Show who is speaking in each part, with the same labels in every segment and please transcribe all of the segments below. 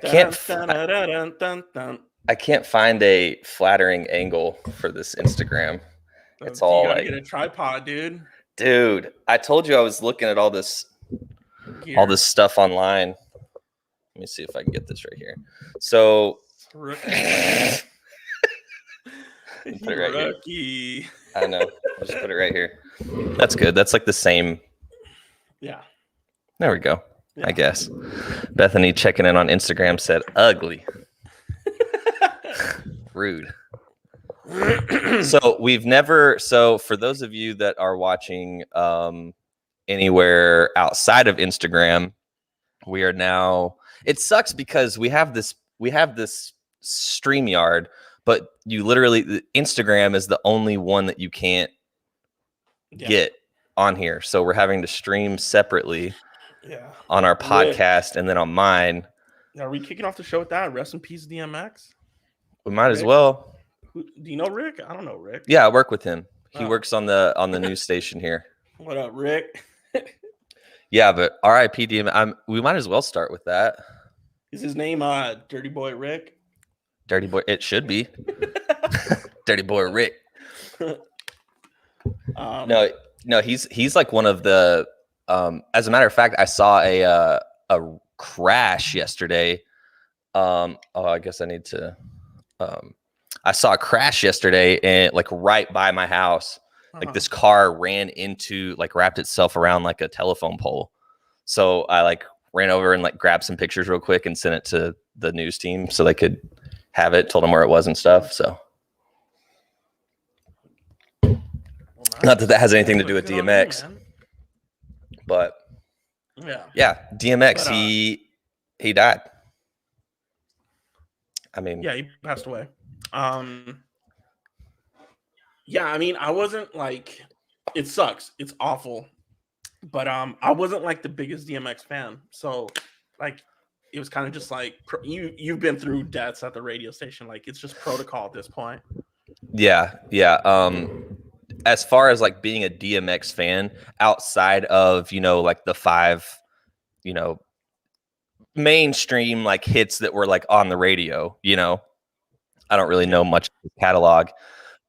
Speaker 1: can't
Speaker 2: Dun, dun, dun, dun, dun, dun.
Speaker 1: I can't find a flattering angle for this Instagram. It's
Speaker 2: You
Speaker 1: all
Speaker 2: gotta
Speaker 1: like,
Speaker 2: get a tripod, dude.
Speaker 1: dude, I told you I was looking at all this
Speaker 2: Gear.
Speaker 1: stuff online. Let me see if I can get this right here. So
Speaker 2: Rookie.
Speaker 1: put it right here.
Speaker 2: Rookie.
Speaker 1: I know. I'll just put it right here. That's good. That's like the same.
Speaker 2: Yeah.
Speaker 1: There we go.
Speaker 2: Yeah.
Speaker 1: I guess. Bethany checking in on Instagram said, ugly. Rude. So we've never. So for those of you that are watching anywhere outside of Instagram, we are now. It sucks because we have this StreamYard, but you literally Instagram is the only one that you can't get on here. So we're having to stream separately.
Speaker 2: Yeah.
Speaker 1: On our podcast and then on mine.
Speaker 2: Are we kicking off the show with that? Rest in peace, DMX.
Speaker 1: We might as well.
Speaker 2: Do you know Rick? I don't know Rick.
Speaker 1: Yeah, I work with him. He works on the news station here.
Speaker 2: What up, Rick?
Speaker 1: Yeah, but R.I.P. DMX. We might as well start with that.
Speaker 2: Is his name Dirty Boy Rick?
Speaker 1: Dirty Boy. It should be. Dirty Boy Rick. No, he's like one of the. As a matter of fact, I saw a crash yesterday. I guess I need to. I saw a crash yesterday, and like right by my house, like this car ran into, like wrapped itself around like a telephone pole. So I like ran over and like grabbed some pictures real quick and sent it to the news team so they could have it. Told them where it was and stuff. So. Not that has anything to do with DMX. But yeah, DMX, but, he died. I mean,
Speaker 2: yeah, he passed away. Yeah, I mean, I wasn't like, it sucks, it's awful, but I wasn't like the biggest DMX fan. So like, it was kind of just like you've been through deaths at the radio station. Like it's just protocol at this point.
Speaker 1: Yeah. As far as like being a DMX fan outside of, like the 5, mainstream like hits that were like on the radio, I don't really know much of the catalog.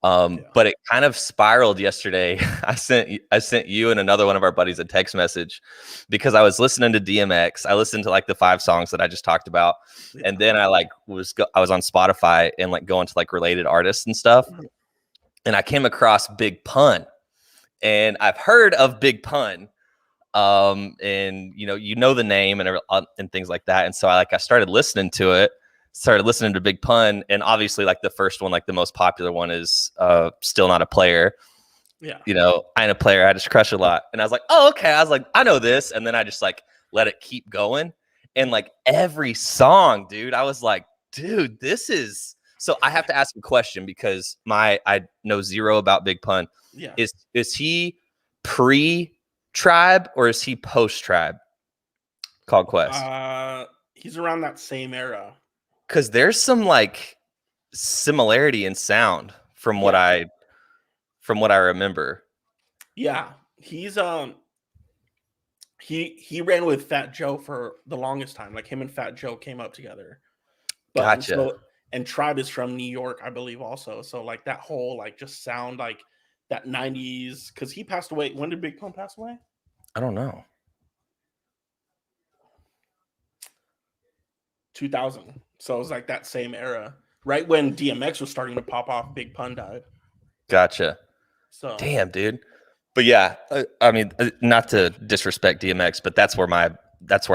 Speaker 1: But it kind of spiraled yesterday. I sent you and another one of our buddies a text message because I was listening to DMX. I listened to like the 5 songs that I just talked about. And then I like I was on Spotify and like going to like related artists and stuff. And I came across Big Pun, and I've heard of Big Pun, and the name and things like that. And so I started listening to it, started listening to Big Pun, and obviously like the first one, like the most popular one is Still Not a Player. Yeah, I ain't a player. I just crush a lot. And I was like, oh, okay. I was like, I know this, and then I just like let it keep going, and like every song, dude, I was like, dude, this is. So I have to ask a question because I know zero about Big Pun.
Speaker 2: Yeah.
Speaker 1: Is he pre-Tribe or is he post-Tribe Called Quest?
Speaker 2: He's around that same era.
Speaker 1: Because there's some like similarity in sound from what I remember.
Speaker 2: Yeah. He's he ran with Fat Joe for the longest time. Like him and Fat Joe came up together.
Speaker 1: Gotcha.
Speaker 2: And Tribe is from New York, I believe, also. So like that whole like just sound like that 90s, because he passed away. When did Big Pun pass away?
Speaker 1: I don't know.
Speaker 2: 2000. So it was like that same era, right when DMX was starting to pop off. Big Pun died.
Speaker 1: Gotcha.
Speaker 2: So
Speaker 1: damn, dude. But yeah, I mean, not to disrespect DMX, but that's where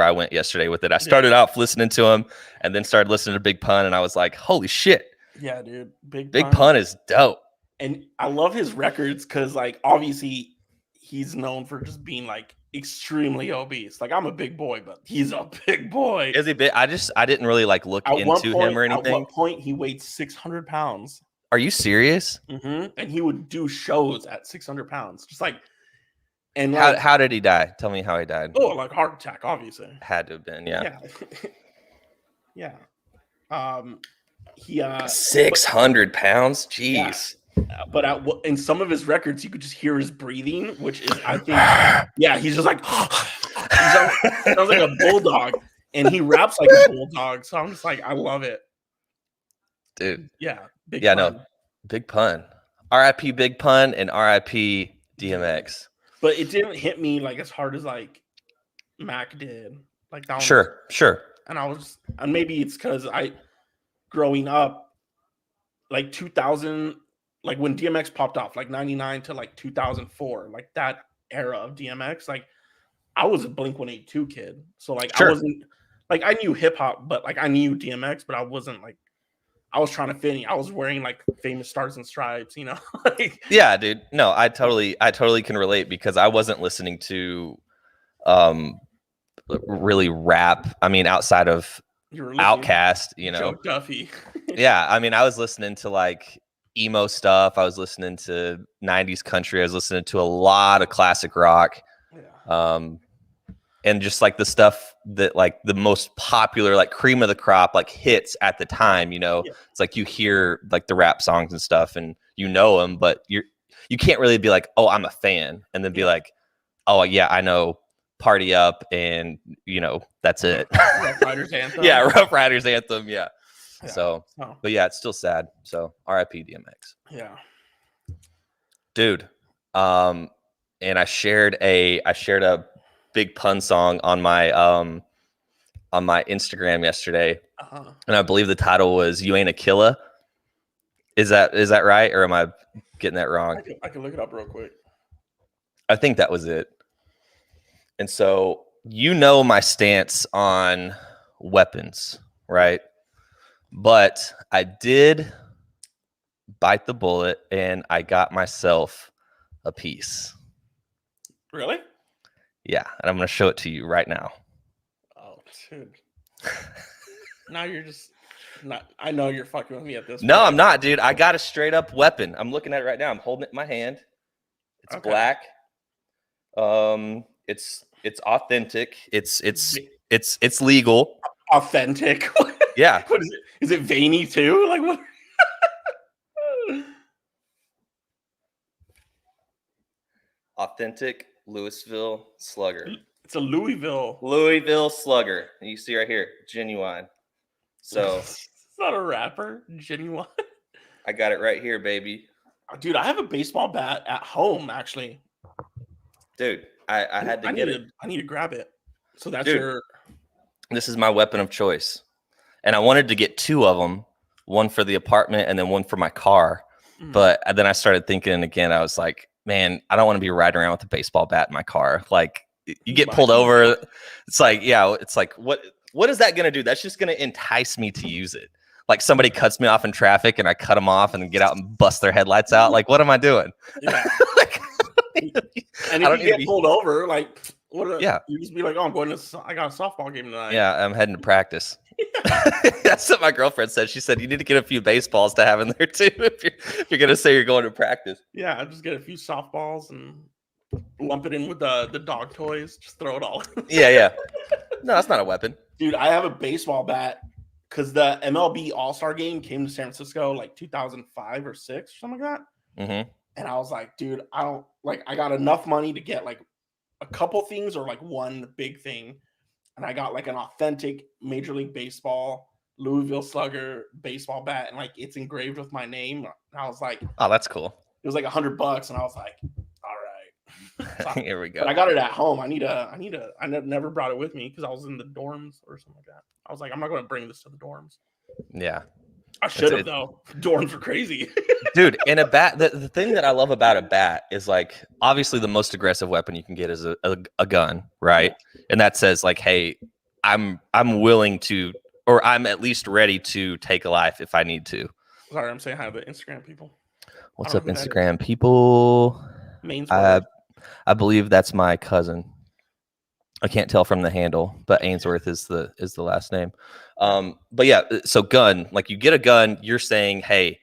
Speaker 1: I went yesterday with it. I started out listening to him and then started listening to Big Pun, and I was like, holy shit.
Speaker 2: Yeah, dude. Big
Speaker 1: Pun is dope.
Speaker 2: And I love his records because, like, obviously he's known for just being, like, extremely obese. Like, I'm a big boy, but he's a big boy.
Speaker 1: Is he big? I didn't really, like, look into him or anything.
Speaker 2: At one point, he weighed 600 pounds.
Speaker 1: Are you serious?
Speaker 2: Mm-hmm. And he would do shows at 600 pounds. Just like,
Speaker 1: and like, how did he die? Tell me how he died.
Speaker 2: Oh, like heart attack, obviously.
Speaker 1: Had to have been, yeah.
Speaker 2: Yeah. He
Speaker 1: 600 pounds. Jeez.
Speaker 2: Yeah. But in some of his records, you could just hear his breathing, which is, I think, he's just like, sounds like a bulldog. and he raps like a bulldog. So I'm just like, I love it,
Speaker 1: dude.
Speaker 2: Yeah, big
Speaker 1: Yeah,
Speaker 2: pun.
Speaker 1: no, Big Pun. R.I.P. Big Pun and R.I.P. DMX.
Speaker 2: But it didn't hit me like as hard as like Mac did. Like that one.
Speaker 1: Sure.
Speaker 2: And I was, and maybe it's because growing up, like 2000, like when DMX popped off, like 99 to like 2004, like that era of DMX, like I was a Blink-182 kid. So like I wasn't, like I knew hip hop, but like I knew DMX, but I wasn't like, I was trying to fit in. I was wearing like Famous Stars and Stripes, you know? Like,
Speaker 1: yeah, dude. No, I totally can relate because I wasn't listening to really rap. I mean, outside of Outkast, you know.
Speaker 2: Joe Duffy.
Speaker 1: Yeah, I mean, I was listening to like emo stuff. I was listening to 90s country. I was listening to a lot of classic rock.
Speaker 2: Yeah.
Speaker 1: And just like the stuff that like the most popular, like cream of the crop, like hits at the time, you know. Yeah. It's like you hear like the rap songs and stuff and you know them, but you can't really be like, oh, I'm a fan, and then be like, oh yeah, I know Party Up, and you know, that's it.
Speaker 2: Rough Riders Anthem.
Speaker 1: Yeah, Rough Riders Anthem. Yeah. So, but yeah, it's still sad. So R.I.P. DMX.
Speaker 2: Yeah.
Speaker 1: Dude. And I shared a Big Pun song on my Instagram yesterday. And I believe the title was "You Ain't a Killer." Is that right, or am I getting that wrong?
Speaker 2: I can look it up real quick.
Speaker 1: I think that was it. And so, you know, my stance on weapons, right? But I did bite the bullet and I got myself a piece.
Speaker 2: Really?
Speaker 1: Yeah, and I'm going to show it to you right now.
Speaker 2: Oh, dude. Now you're just not. I know you're fucking with me at this point.
Speaker 1: No, I'm not, dude. I got a straight up weapon. I'm looking at it right now. I'm holding it in my hand. It's black. It's authentic. It's legal.
Speaker 2: Authentic.
Speaker 1: Yeah.
Speaker 2: What is it? Is it veiny too? Like what?
Speaker 1: Authentic Louisville Slugger.
Speaker 2: It's a
Speaker 1: Louisville Slugger. You see right here, genuine. So
Speaker 2: it's not a rapper, genuine.
Speaker 1: I got it right here, baby.
Speaker 2: Dude, I have a baseball bat at home, actually.
Speaker 1: Dude, I had to get it.
Speaker 2: I need to grab it. So that's your.
Speaker 1: This is my weapon of choice, and I wanted to get two of them, one for the apartment and then one for my car. But then I started thinking again. I was like, man, I don't want to be riding around with a baseball bat in my car. Like, you get pulled over. It's like, yeah, it's like, what is that going to do? That's just going to entice me to use it. Like somebody cuts me off in traffic and I cut them off and then get out and bust their headlights out. Like, what am I doing?
Speaker 2: Yeah. And if you get pulled over, like, you just be like, oh, I got a softball game tonight.
Speaker 1: Yeah, I'm heading to practice. That's what my girlfriend said. She said you need to get a few baseballs to have in there too if you're gonna say you're going to practice.
Speaker 2: Yeah, I just get a few softballs and lump it in with the dog toys. Just throw it all.
Speaker 1: Yeah. No, that's not a weapon,
Speaker 2: dude. I have a baseball bat because the MLB All-Star Game came to San Francisco like 2005 or 6 or something like that.
Speaker 1: Mm-hmm.
Speaker 2: And I was like, dude, I got enough money to get like a couple things or like one big thing. And I got like an authentic Major League Baseball Louisville Slugger baseball bat, and like it's engraved with my name. And I was like,
Speaker 1: oh, that's cool.
Speaker 2: It was like $100, and I was like, all right. So,
Speaker 1: here we go.
Speaker 2: But I got it at home. I never brought it with me because I was in the dorms or something like that. I was like, I'm not going to bring this to the dorms.
Speaker 1: Yeah.
Speaker 2: I should have though. Dorms were crazy.
Speaker 1: Dude, and a bat, the thing that I love about a bat is like, obviously the most aggressive weapon you can get is a gun, right? And that says like, hey, I'm willing to, or I'm at least ready to take a life if I need to.
Speaker 2: Sorry, I'm saying hi to the Instagram people.
Speaker 1: What's up, Instagram people? I believe that's my cousin. I can't tell from the handle, but Ainsworth is the last name. But yeah, so gun, like you get a gun, you're saying, hey,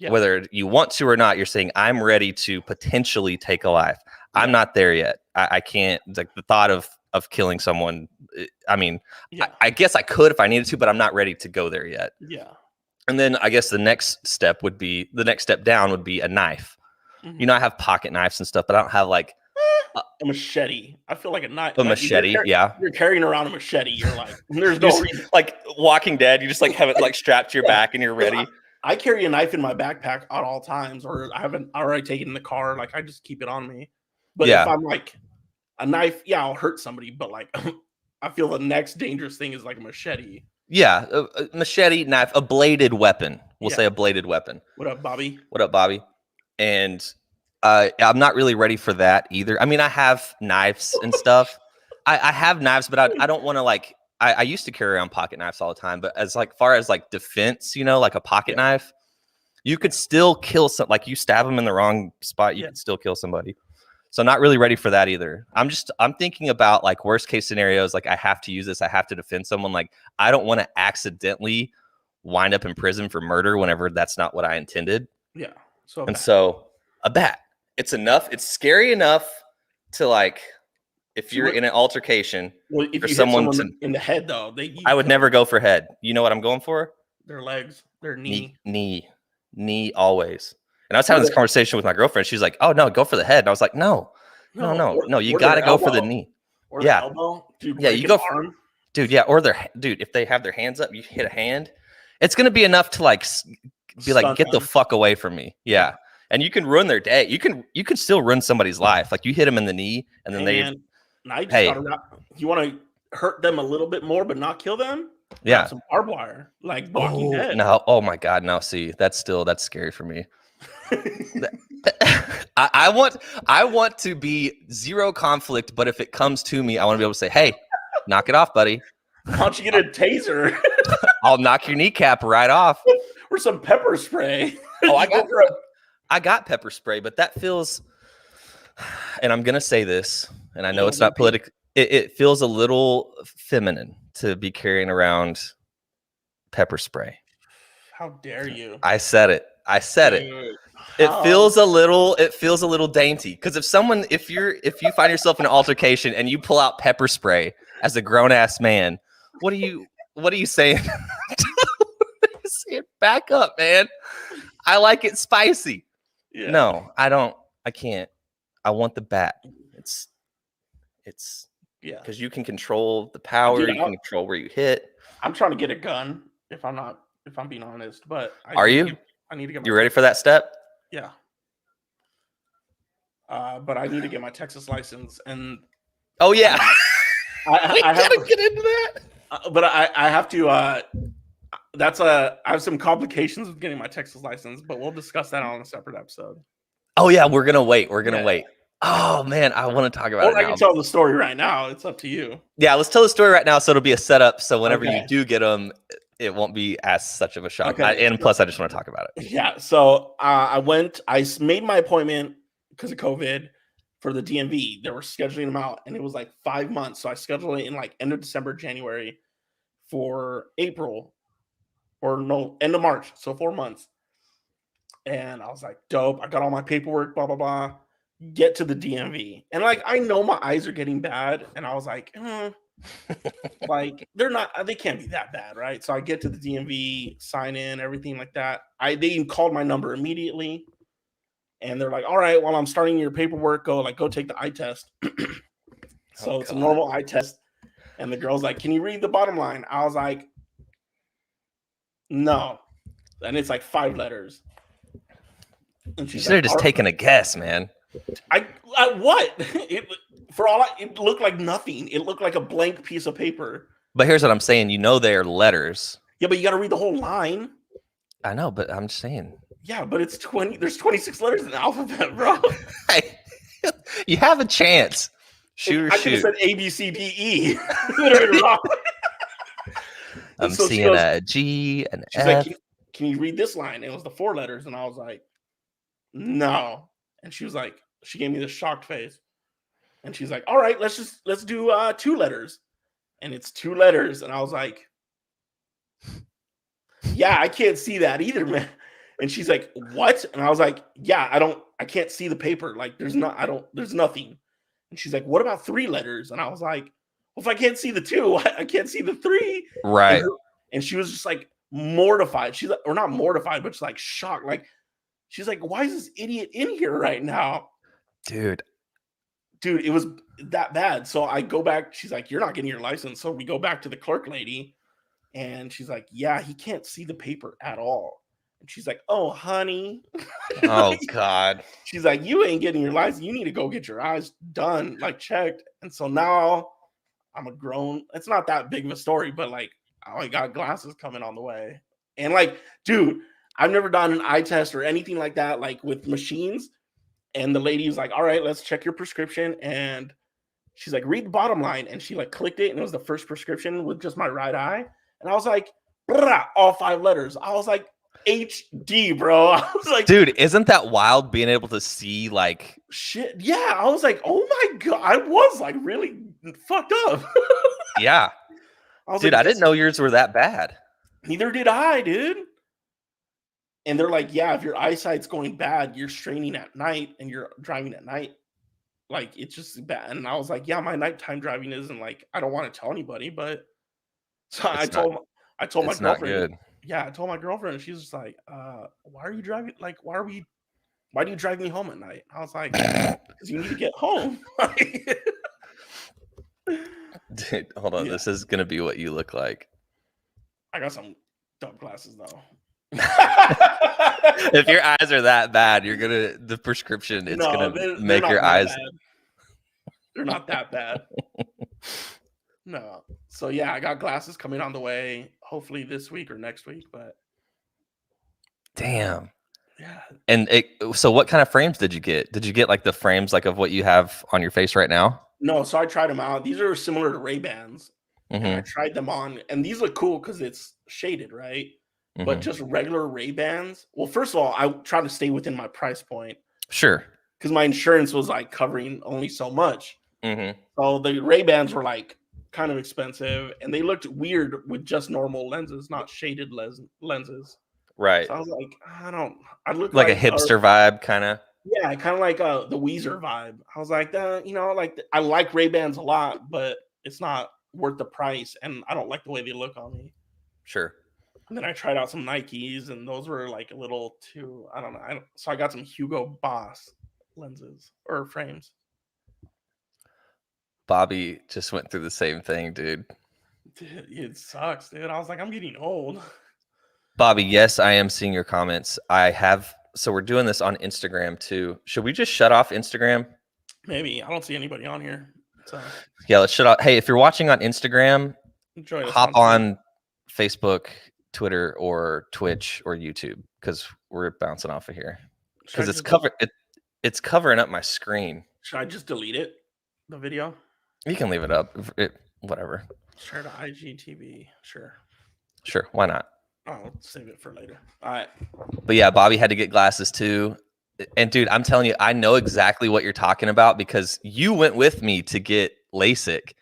Speaker 1: whether you want to or not, you're saying I'm ready to potentially take a life. I'm not there yet. I can't, like the thought of killing someone. I mean, I guess I could if I needed to, but I'm not ready to go there yet.
Speaker 2: Yeah.
Speaker 1: And then I guess the next step down would be a knife. Mm-hmm. You know, I have pocket knives and stuff, but I don't have like
Speaker 2: a machete. I feel like a knife.
Speaker 1: A machete, yeah.
Speaker 2: You're carrying around a machete. You're like, there's no reason.
Speaker 1: Like Walking Dead, you just like have it like strapped to your back and you're ready.
Speaker 2: I carry a knife in my backpack at all times, or I haven't already taken in the car. Like I just keep it on me. But if I'm like a knife, yeah, I'll hurt somebody. But like, I feel the next dangerous thing is like a machete.
Speaker 1: Yeah, a machete, knife, a bladed weapon. We'll say a bladed weapon.
Speaker 2: What up, Bobby?
Speaker 1: What up, Bobby? And I'm not really ready for that either. I mean, I have knives and stuff. I have knives, but I don't want to like. I used to carry around pocket knives all the time, but as like far as like defense, you know, like a pocket knife, you could still kill some. Like you stab them in the wrong spot, you could still kill somebody. So not really ready for that either. I'm thinking about like worst case scenarios. Like I have to use this. I have to defend someone. Like I don't want to accidentally wind up in prison for murder whenever that's not what I intended.
Speaker 2: Yeah.
Speaker 1: So a bat. It's enough. It's scary enough to like if you're in an altercation.
Speaker 2: Well, if
Speaker 1: for
Speaker 2: you
Speaker 1: someone
Speaker 2: hit someone in the head, though,
Speaker 1: I would never go for head. You know what I'm going for?
Speaker 2: Their legs, their knee,
Speaker 1: knee always. And I was having this conversation with my girlfriend. She's like, "Oh no, go for the head." And I was like, "No. You got to go for the knee."
Speaker 2: Or the elbow. Dude,
Speaker 1: you go for arm. Dude, yeah, or if they have their hands up, you hit a hand. It's gonna be enough to like be like, "Get the fuck away from me." Yeah. And you can ruin their day. You can still ruin somebody's life. Like you hit them in the knee, and then
Speaker 2: you want to hurt them a little bit more, but not kill them.
Speaker 1: Yeah,
Speaker 2: some barbed wire, like Walking Dead.
Speaker 1: No, oh my god, no. See, that's scary for me. I want to be zero conflict, but if it comes to me, I want to be able to say, "Hey, knock it off, buddy."
Speaker 2: Why don't you get a taser?
Speaker 1: I'll knock your kneecap right off.
Speaker 2: Or some pepper spray.
Speaker 1: Oh, I got pepper spray, but that feels, and I'm gonna say this, and I know it's not political. It feels a little feminine to be carrying around pepper spray.
Speaker 2: How dare you?
Speaker 1: I said it. It feels a little dainty because if you find yourself in an altercation and you pull out pepper spray as a grown ass man, what are you saying? Back up, man. I like it spicy. Yeah. No, I don't. I can't. I want the bat. It's because you can control the power. You can control where you hit.
Speaker 2: I'm trying to get a gun. If I'm being honest, but
Speaker 1: I need to get. You ready for that step?
Speaker 2: Yeah. But I need to get my Texas license, and
Speaker 1: oh yeah,
Speaker 2: I have to get into that. But I have to. I have some complications with getting my Texas license, but we'll discuss that on a separate episode.
Speaker 1: Oh yeah, we're gonna wait. Wait. Oh man, I want to talk about it.
Speaker 2: I can tell the story right now. It's up to you.
Speaker 1: Yeah, let's tell the story right now, so it'll be a setup. So whenever you do get them, it won't be as such of a shock. And plus, I just want to talk about it.
Speaker 2: Yeah. So I made my appointment because of COVID for the DMV. They were scheduling them out, and it was like 5 months. So I scheduled it in like end of December, January for April, or no, end of March. So 4 months. And I was like, dope. I got all my paperwork, blah, blah, blah. Get to the DMV. And like, I know my eyes are getting bad. And I was like, like, they can't be that bad, right? So I get to the DMV, sign in, everything like that. They called my number immediately. And they're like, all right, while I'm starting your paperwork, go take the eye test. So it's a normal eye test. And the girl's like, can you read the bottom line? I was like, no. And it's like 5 letters.
Speaker 1: And you should have just taken a guess, man.
Speaker 2: I what? It looked like nothing. It looked like a blank piece of paper.
Speaker 1: But here's what I'm saying. You know they are letters.
Speaker 2: Yeah, but you got to read the whole line.
Speaker 1: I know, but I'm just saying.
Speaker 2: Yeah, but it's 20. There's 26 letters in the alphabet, bro.
Speaker 1: Hey, you have a chance. Shoot or shoot.
Speaker 2: I could have said A, B, C, D, E.
Speaker 1: I'm seeing a G, an F.
Speaker 2: Like, can you read this line? It was the 4 letters, and I was like, no. And she was like, she gave me this shocked face. And she's like, all right, let's do 2 letters. And it's 2 letters. And I was like, yeah, I can't see that either, man. And she's like, what? And I was like, yeah, I can't see the paper. Like, there's nothing. And she's like, what about 3 letters? And I was like, well, if I can't see the 2, I can't see the 3.
Speaker 1: Right.
Speaker 2: And she was just like mortified. She's like, or not mortified, but she's like shocked. Like, she's like, why is this idiot in here right now?
Speaker 1: Dude,
Speaker 2: dude, it was that bad. So I go back. She's like, "You're not getting your license." So we go back to the clerk lady, and she's like, "Yeah, he can't see the paper at all." And she's like, "Oh, honey."
Speaker 1: Oh God.
Speaker 2: She's like, "You ain't getting your license. You need to go get your eyes done, like checked." And so now I'm a grown. It's not that big of a story, but like I got glasses coming on the way. And like, dude, I've never done an eye test or anything like that, like with machines. And the lady was like, "All right, let's check your prescription." And she's like, "Read the bottom line." And she like clicked it, and it was the first prescription with just my right eye. And I was like, all 5 letters. I was like, HD, bro. I was like,
Speaker 1: dude, isn't that wild being able to see like
Speaker 2: shit? Yeah, I was like, oh my God. I was like really fucked up.
Speaker 1: yeah.
Speaker 2: I was
Speaker 1: Dude,
Speaker 2: like,
Speaker 1: I didn't know yours were that bad.
Speaker 2: neither did I, dude. And they're like, yeah, if your eyesight's going bad, you're straining at night and you're driving at night. Like, it's just bad. And I was like, yeah, my nighttime driving isn't like, I don't want to tell anybody, but so I told my
Speaker 1: It's not
Speaker 2: girlfriend.
Speaker 1: good.
Speaker 2: Yeah, I told my girlfriend, and she's just like, why are you driving? Like, why do you drive me home at night? I was like, because you need to get home.
Speaker 1: Dude, hold on.
Speaker 2: Yeah.
Speaker 1: This is gonna be what you look like.
Speaker 2: I got some dumb glasses though.
Speaker 1: If your eyes are that bad, you're gonna the prescription. It's gonna make
Speaker 2: not
Speaker 1: your
Speaker 2: that
Speaker 1: eyes.
Speaker 2: bad. They're not that bad. No. So yeah, I got glasses coming on the way. Hopefully this week or next week. But
Speaker 1: Damn.
Speaker 2: yeah.
Speaker 1: And so what kind of frames did you get? Did you get like the frames like of what you have on your face right now?
Speaker 2: No, so I tried them out. These are similar to Ray-Bans. And I tried them on, and these look cool because it's shaded, right? But just regular Ray-Bans. Well, first of all, I try to stay within my price point.
Speaker 1: Sure.
Speaker 2: Because my insurance was like covering only so much. So the Ray-Bans were like kind of expensive, and they looked weird with just normal lenses, not shaded lenses.
Speaker 1: Right.
Speaker 2: So I was like, I look
Speaker 1: like a hipster vibe, kind of.
Speaker 2: Yeah, kind of like the Weezer vibe. I was like, I like Ray-Bans a lot, but it's not worth the price, and I don't like the way they look on me.
Speaker 1: Sure.
Speaker 2: And then I tried out some Nikes, and those were like a little too, I don't know. So I got some Hugo Boss lenses or frames.
Speaker 1: Bobby just went through the same thing, dude.
Speaker 2: Dude, it sucks, dude. I was like, I'm getting old.
Speaker 1: Bobby, yes, I am seeing your comments. So we're doing this on Instagram too. Should we just shut off Instagram?
Speaker 2: Maybe. I don't see anybody on here. So
Speaker 1: yeah, let's shut off. Hey, if you're watching on Instagram, hop on Facebook, Twitter, or Twitch or YouTube, because we're bouncing off of here. Because it's covering up my screen.
Speaker 2: Should I just delete it? The video?
Speaker 1: You can leave it up. Whatever.
Speaker 2: Share to IGTV. Sure.
Speaker 1: Why not?
Speaker 2: I'll save it for later. All right.
Speaker 1: But yeah, Bobby had to get glasses too. And dude, I'm telling you, I know exactly what you're talking about because you went with me to get LASIK.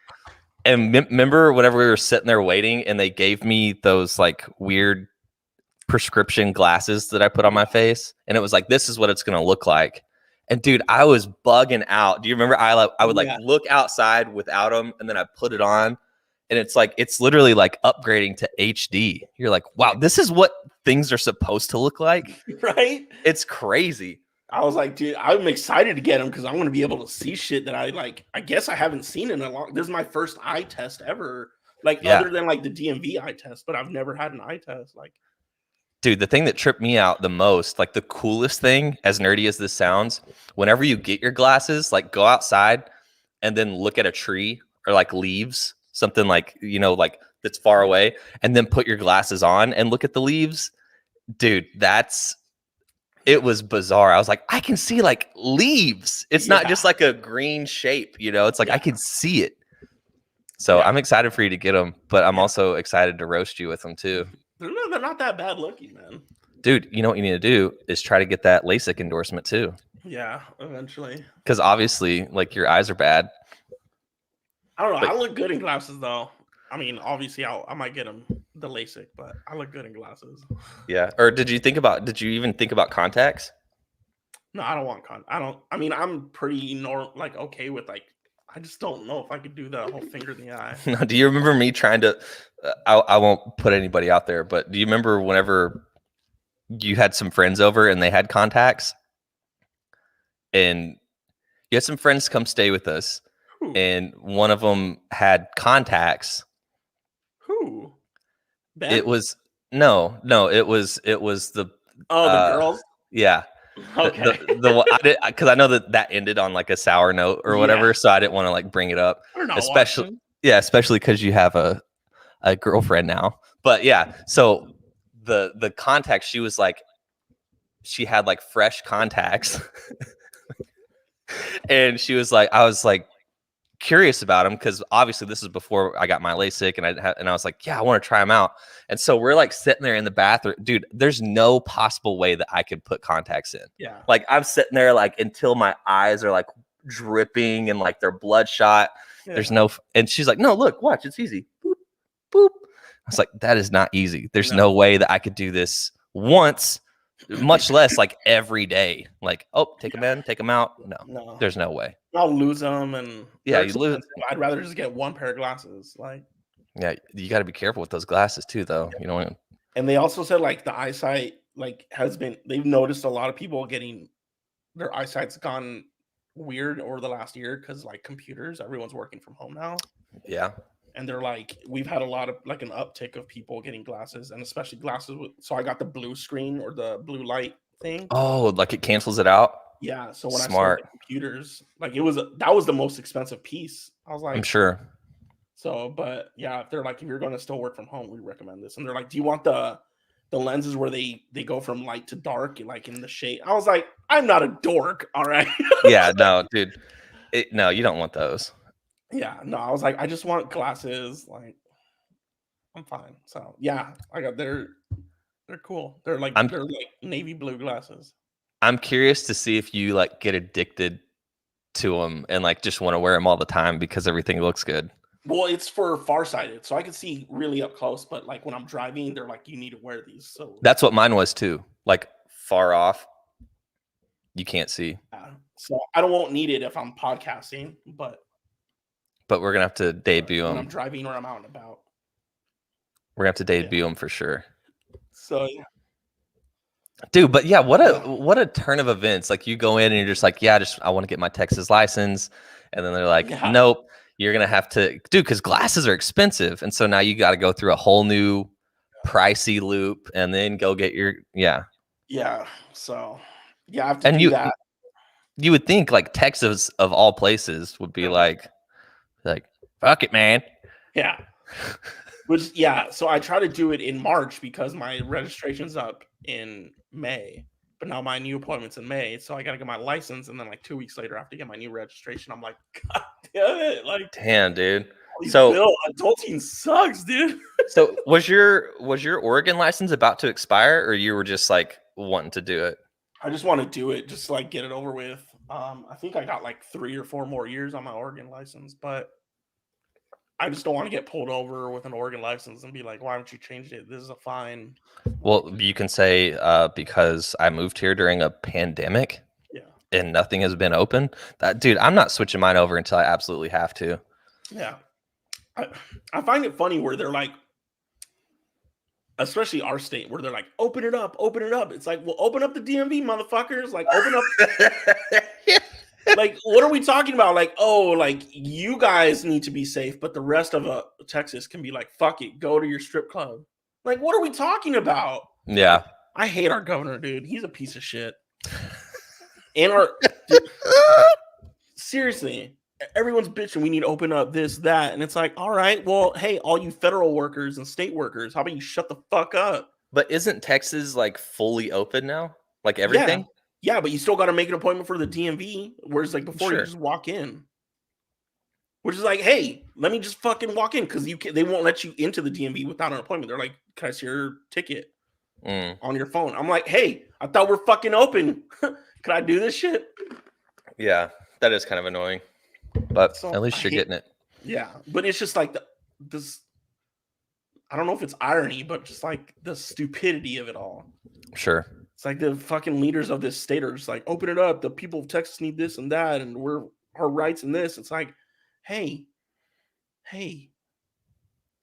Speaker 1: And remember whenever we were sitting there waiting and they gave me those like weird prescription glasses that I put on my face? And it was like, this is what it's going to look like. And dude, I was bugging out. Do you remember I would like look outside without them and then I put it on and it's like, it's literally like upgrading to HD. You're like, wow, this is what things are supposed to look like.
Speaker 2: Right?
Speaker 1: It's crazy.
Speaker 2: I was like, dude, I'm excited to get them because I'm going to be able to see shit that I guess I haven't seen in a long. This is my first eye test ever. Like other than like the DMV eye test, but I've never had an eye test. Like,
Speaker 1: dude, the thing that tripped me out the most, like the coolest thing, as nerdy as this sounds, whenever you get your glasses, like go outside and then look at a tree or like leaves, something like, like that's far away, and then put your glasses on and look at the leaves. Dude, it was bizarre. I was like, I can see like leaves. It's not just like a green shape, it's like I can see it. So I'm excited for you to get them, but I'm also excited to roast you with them too.
Speaker 2: They're not that bad looking, man.
Speaker 1: Dude, you know what you need to do is try to get that LASIK endorsement too.
Speaker 2: Yeah, eventually.
Speaker 1: Because obviously, like your eyes are bad.
Speaker 2: I don't know. I look good in glasses though. I mean, obviously, I might get them the LASIK, but I look good in glasses.
Speaker 1: Yeah. Or did you even think about contacts?
Speaker 2: No, I don't want I mean, I'm pretty okay with like. I just don't know if I could do the whole finger in the eye.
Speaker 1: No, do you remember me trying to? I won't put anybody out there, but do you remember whenever you had some friends over and they had contacts, and You had some friends come stay with us,
Speaker 2: Who?
Speaker 1: and one of them had contacts.
Speaker 2: Who? Ben?
Speaker 1: It was no, it was the
Speaker 2: the girls.
Speaker 1: yeah.
Speaker 2: Okay.
Speaker 1: I did, because I know that ended on like a sour note or whatever,
Speaker 2: Yeah.
Speaker 1: so I didn't want to like bring it up.
Speaker 2: We're not
Speaker 1: Especially
Speaker 2: watching.
Speaker 1: especially because you have a girlfriend now. But yeah, so the contacts, she was like, she had like fresh contacts, and she was like, I was like curious about them because obviously this is before I got my LASIK, and I was like, yeah, I want to try them out. And so we're like sitting there in the bathroom, dude. There's no possible way that I could put contacts in.
Speaker 2: Yeah.
Speaker 1: Like I'm sitting there like until my eyes are like dripping and like they're bloodshot.
Speaker 2: Yeah.
Speaker 1: There's no, and she's like, no, look, watch, it's easy. Boop, boop. I was like, that is not easy. There's no way that I could do this once, much less like every day. Like, oh, take them in, take them out. No, there's no way.
Speaker 2: I'll lose them, and
Speaker 1: yeah, you lose.
Speaker 2: I'd rather just get one pair of glasses. Like,
Speaker 1: yeah, you got to be careful with those glasses too, though. You know.
Speaker 2: And they also said like the eyesight like has been. They've noticed a lot of people getting their eyesight's gone weird over the last year because like computers, everyone's working from home now.
Speaker 1: Yeah.
Speaker 2: And they're like, we've had a lot of like an uptick of people getting glasses, and especially glasses with. So I got the blue screen or the blue light thing.
Speaker 1: Oh, like it cancels it out.
Speaker 2: Yeah. So when I saw the computers, like that was the most expensive piece. I was like,
Speaker 1: I'm sure.
Speaker 2: So, but yeah, they're like, if you're going to still work from home, we recommend this. And they're like, do you want the lenses where they go from light to dark, like in the shade? I was like, I'm not a dork, all right.
Speaker 1: Yeah, no, dude. No, you don't want those.
Speaker 2: Yeah, no, I was like, I just want glasses. Like, I'm fine. So yeah, they're cool. They're like navy blue glasses.
Speaker 1: I'm curious to see if you like get addicted to them and like just want to wear them all the time because everything looks good.
Speaker 2: Well, it's for farsighted, so I can see really up close. But like when I'm driving, they're like, you need to wear these. So
Speaker 1: that's what mine was too. Like far off, you can't see.
Speaker 2: Yeah. So I won't need it if I'm podcasting, but
Speaker 1: we're gonna have to debut them.
Speaker 2: When I'm driving or I'm out and about.
Speaker 1: We're gonna have to debut them for sure.
Speaker 2: So yeah.
Speaker 1: Dude, but yeah, what a turn of events. Like you go in and you're just like, yeah, I want to get my Texas license, and then they're like, nope, you're gonna have to, dude, because glasses are expensive, and so now you got to go through a whole new pricey loop, and then go get your
Speaker 2: Yeah. So yeah, I have to do that.
Speaker 1: You would think like Texas of all places would be like fuck it, man.
Speaker 2: Yeah. Which so I try to do it in March because my registration's up in May, but now my new appointment's in May, so I gotta get my license, and then like 2 weeks later I have to get my new registration. I'm like, God damn it! Like,
Speaker 1: damn, dude.
Speaker 2: So adulting sucks, dude.
Speaker 1: So was your Oregon license about to expire, or you were just like wanting to do it?
Speaker 2: I just want to do it, just like get it over with. I think I got like 3 or 4 more years on my Oregon license, but I just don't want to get pulled over with an Oregon license and be like, why haven't you changed it? This is a fine.
Speaker 1: Well, you can say because I moved here during a pandemic and nothing has been open. Dude, I'm not switching mine over until I absolutely have to.
Speaker 2: Yeah. I find it funny where they're like, especially our state, where they're like, open it up. It's like, well, open up the DMV, motherfuckers. Like, open up. Like, what are we talking about? Like, oh, like you guys need to be safe, but the rest of Texas can be like, fuck it, go to your strip club. Like, what are we talking about?
Speaker 1: Yeah.
Speaker 2: I hate our governor, dude. He's a piece of shit. And seriously, everyone's bitching. We need to open up this, that. And it's like, all right, well, hey, all you federal workers and state workers, how about you shut the fuck up?
Speaker 1: But isn't Texas like fully open now? Like everything?
Speaker 2: Yeah, but you still got to make an appointment for the DMV. Whereas like before, you just walk in. Which is like, hey, let me just fucking walk in, because they won't let you into the DMV without an appointment. They're like, can I see your ticket on your phone? I'm like, hey, I thought we're fucking open. Can I do this shit?
Speaker 1: Yeah, that is kind of annoying. But at least you're getting it.
Speaker 2: Yeah, but it's just like this. I don't know if it's irony, but just like the stupidity of it all.
Speaker 1: Sure.
Speaker 2: It's like the fucking leaders of this state are just like, open it up. The people of Texas need this and that, and our rights in this. It's like, hey,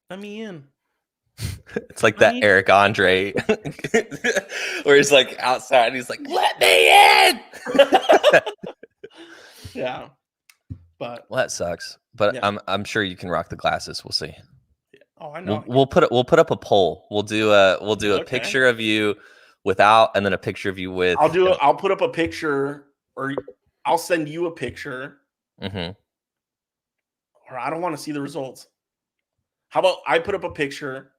Speaker 2: let me in.
Speaker 1: It's like that Eric Andre where he's like outside. He's like, let me in.
Speaker 2: Yeah. But
Speaker 1: Well, that sucks. But
Speaker 2: yeah.
Speaker 1: I'm sure you can rock the glasses. We'll see.
Speaker 2: Oh, I know.
Speaker 1: We'll put up a poll. We'll do a
Speaker 2: Okay.
Speaker 1: picture of you without, and then a picture of you with.
Speaker 2: I'll put up a picture, or I'll send you a picture.
Speaker 1: Mm-hmm.
Speaker 2: Or I don't want to see the results. How about I put up a picture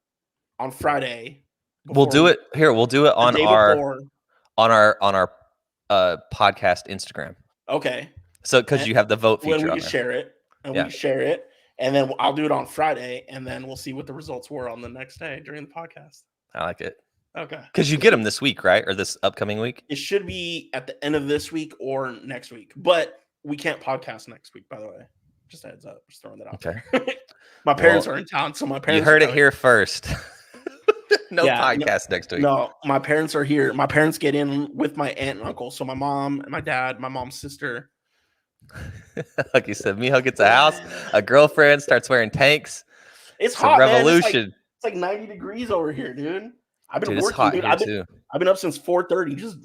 Speaker 2: on Friday?
Speaker 1: We'll do it here. We'll do it on our podcast Instagram.
Speaker 2: Okay.
Speaker 1: So because you have the vote feature,
Speaker 2: when we
Speaker 1: on
Speaker 2: can
Speaker 1: there.
Speaker 2: share it, and we can share it, and then I'll do it on Friday, and then we'll see what the results were on the next day during the podcast.
Speaker 1: I like it.
Speaker 2: Okay.
Speaker 1: Because you get them this week, right? Or this upcoming week?
Speaker 2: It should be at the end of this week or next week, but we can't podcast next week. By the way, just a heads up, just throwing that out.
Speaker 1: Okay.
Speaker 2: My parents are in town, so my parents.
Speaker 1: You heard it here first. No podcast next week.
Speaker 2: No, my parents are here. My parents get in with my aunt and uncle. So my mom and my dad, my mom's sister.
Speaker 1: Like you said, Mijo gets a house, a girlfriend, starts wearing tanks.
Speaker 2: It's hot,
Speaker 1: a revolution.
Speaker 2: Man. It's like 90 degrees over here, dude. I've been
Speaker 1: working. It's hot here too.
Speaker 2: I've been up since 4:30, just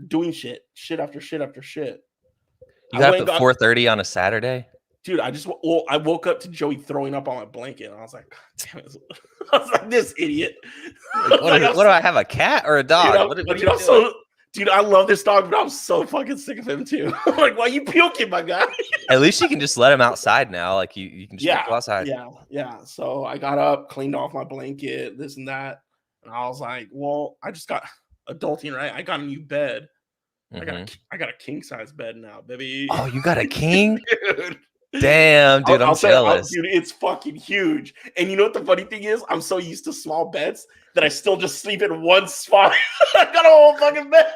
Speaker 2: doing shit after shit after shit.
Speaker 1: You got up at 4:30 on a Saturday?
Speaker 2: Dude, I woke up to Joey throwing up on my blanket, and I was like, God damn it. I was like, this idiot.
Speaker 1: What do I have, a cat or a dog?
Speaker 2: Dude, I love this dog, but I'm so fucking sick of him too. Like, why are you puking, my guy?
Speaker 1: At least you can just let him outside now. Like you can just go outside.
Speaker 2: Yeah. So I got up, cleaned off my blanket, this and that. And I was like, well, I just got adulting, right? I got a new bed.
Speaker 1: Mm-hmm.
Speaker 2: I got a king size bed now, baby.
Speaker 1: Oh, you got a king?
Speaker 2: Dude.
Speaker 1: Damn, dude, I'm jealous.
Speaker 2: Dude, it's fucking huge. And you know what the funny thing is? I'm so used to small beds that I still just sleep in one spot. I got a whole fucking bed.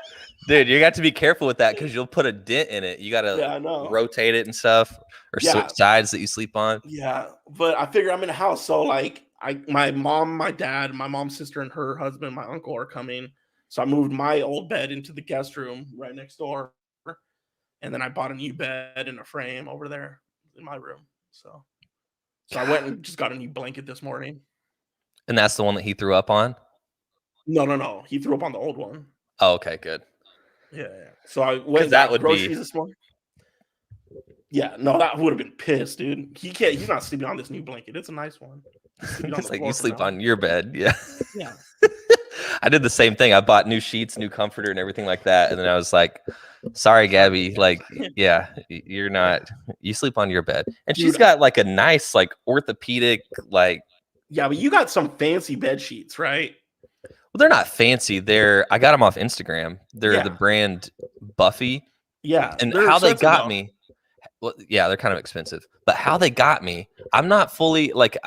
Speaker 1: Dude, you got to be careful with that because you'll put a dent in it. You got to rotate it and stuff, or switch sides that you sleep on.
Speaker 2: Yeah, but I figure I'm in a house, so like my mom, my dad, my mom's sister, and her husband, my uncle are coming. So I moved my old bed into the guest room right next door, and then I bought a new bed and a frame over there in my room. So I went and just got a new blanket this morning.
Speaker 1: And that's the one that he threw up on?
Speaker 2: No. He threw up on the old one.
Speaker 1: Oh, okay, good.
Speaker 2: Yeah. So I went
Speaker 1: that would
Speaker 2: groceries this morning. Yeah, no, that would have been pissed, dude. He's not sleeping on this new blanket. It's a nice one.
Speaker 1: It's like you sleep on your bed. Yeah.
Speaker 2: Yeah.
Speaker 1: I did the same thing. I bought new sheets, new comforter, and everything like that. And then I was like, sorry, Gabby. Like, yeah, you sleep on your bed. And she's got like a nice, like orthopedic, like.
Speaker 2: Yeah, but you got some fancy bed sheets, right?
Speaker 1: Well, they're not fancy. I got them off Instagram. They're the brand Buffy.
Speaker 2: Yeah.
Speaker 1: And how they got me. Well, yeah, they're kind of expensive, but how they got me, I'm not fully like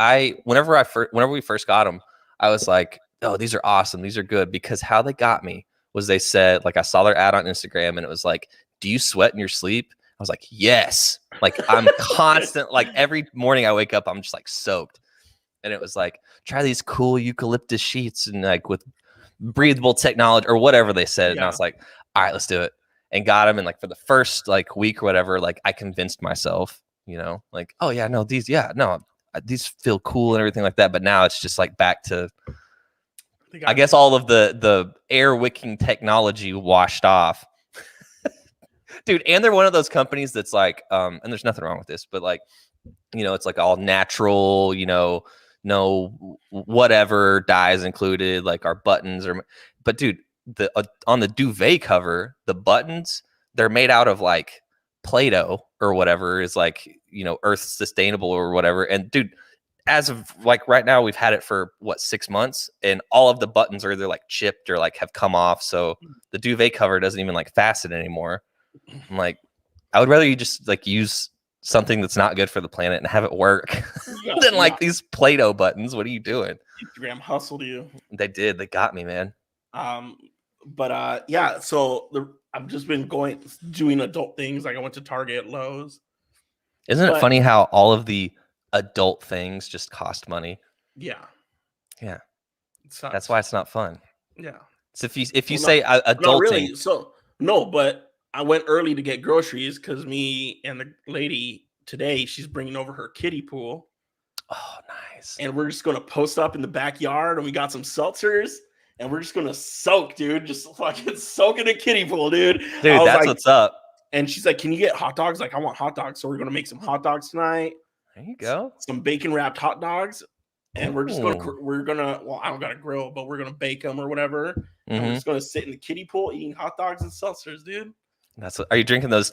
Speaker 1: whenever we first got them, I was like, oh, these are awesome. These are good, because how they got me was they said, like, I saw their ad on Instagram and it was like, do you sweat in your sleep? I was like, yes. Like I'm constant, like every morning I wake up, I'm just like soaked. And it was like, try these cool eucalyptus sheets and like with breathable technology or whatever they said. And I was like, all right, let's do it. And got them. And like for the first like week or whatever, like I convinced myself, like, oh yeah, no, these feel cool and everything like that. But now it's just like back to, I guess all of the air wicking technology washed off. Dude, and they're one of those companies that's like, and there's nothing wrong with this, but like, it's like all natural, no whatever dyes included, like our buttons but dude, on the duvet cover, the buttons, they're made out of like Play-Doh or whatever is like, earth sustainable or whatever. And dude, as of like right now, we've had it for 6 months, and all of the buttons are either like chipped or like have come off. So the duvet cover doesn't even like fasten anymore. I'm like, I would rather you just like use something that's not good for the planet and have it work than like these Play-Doh buttons. What are you doing?
Speaker 2: Instagram hustled you.
Speaker 1: They did. They got me, man.
Speaker 2: But so I've just been doing adult things. Like I went to Target, Lowe's.
Speaker 1: Isn't it funny how all of the adult things just cost money?
Speaker 2: Yeah.
Speaker 1: That's why it's not fun.
Speaker 2: Yeah.
Speaker 1: So if you say adulting,
Speaker 2: not really. So no, but I went early to get groceries because me and the lady today, she's bringing over her kiddie pool.
Speaker 1: Oh, nice.
Speaker 2: And we're just gonna post up in the backyard, and we got some seltzers. And we're just gonna soak, dude. Just fucking soak in a kiddie pool, dude.
Speaker 1: Dude, that's what's up.
Speaker 2: and she's like, "Can you get hot dogs? Like, I want hot dogs." So we're gonna make some hot dogs tonight.
Speaker 1: There you go.
Speaker 2: Some bacon wrapped hot dogs, and we're just gonna
Speaker 1: Ooh.
Speaker 2: well, I don't got a grill, but we're gonna bake them or whatever. And we're
Speaker 1: Mhm.
Speaker 2: just gonna sit in the kiddie pool eating hot dogs and seltzers, dude.
Speaker 1: Are you drinking those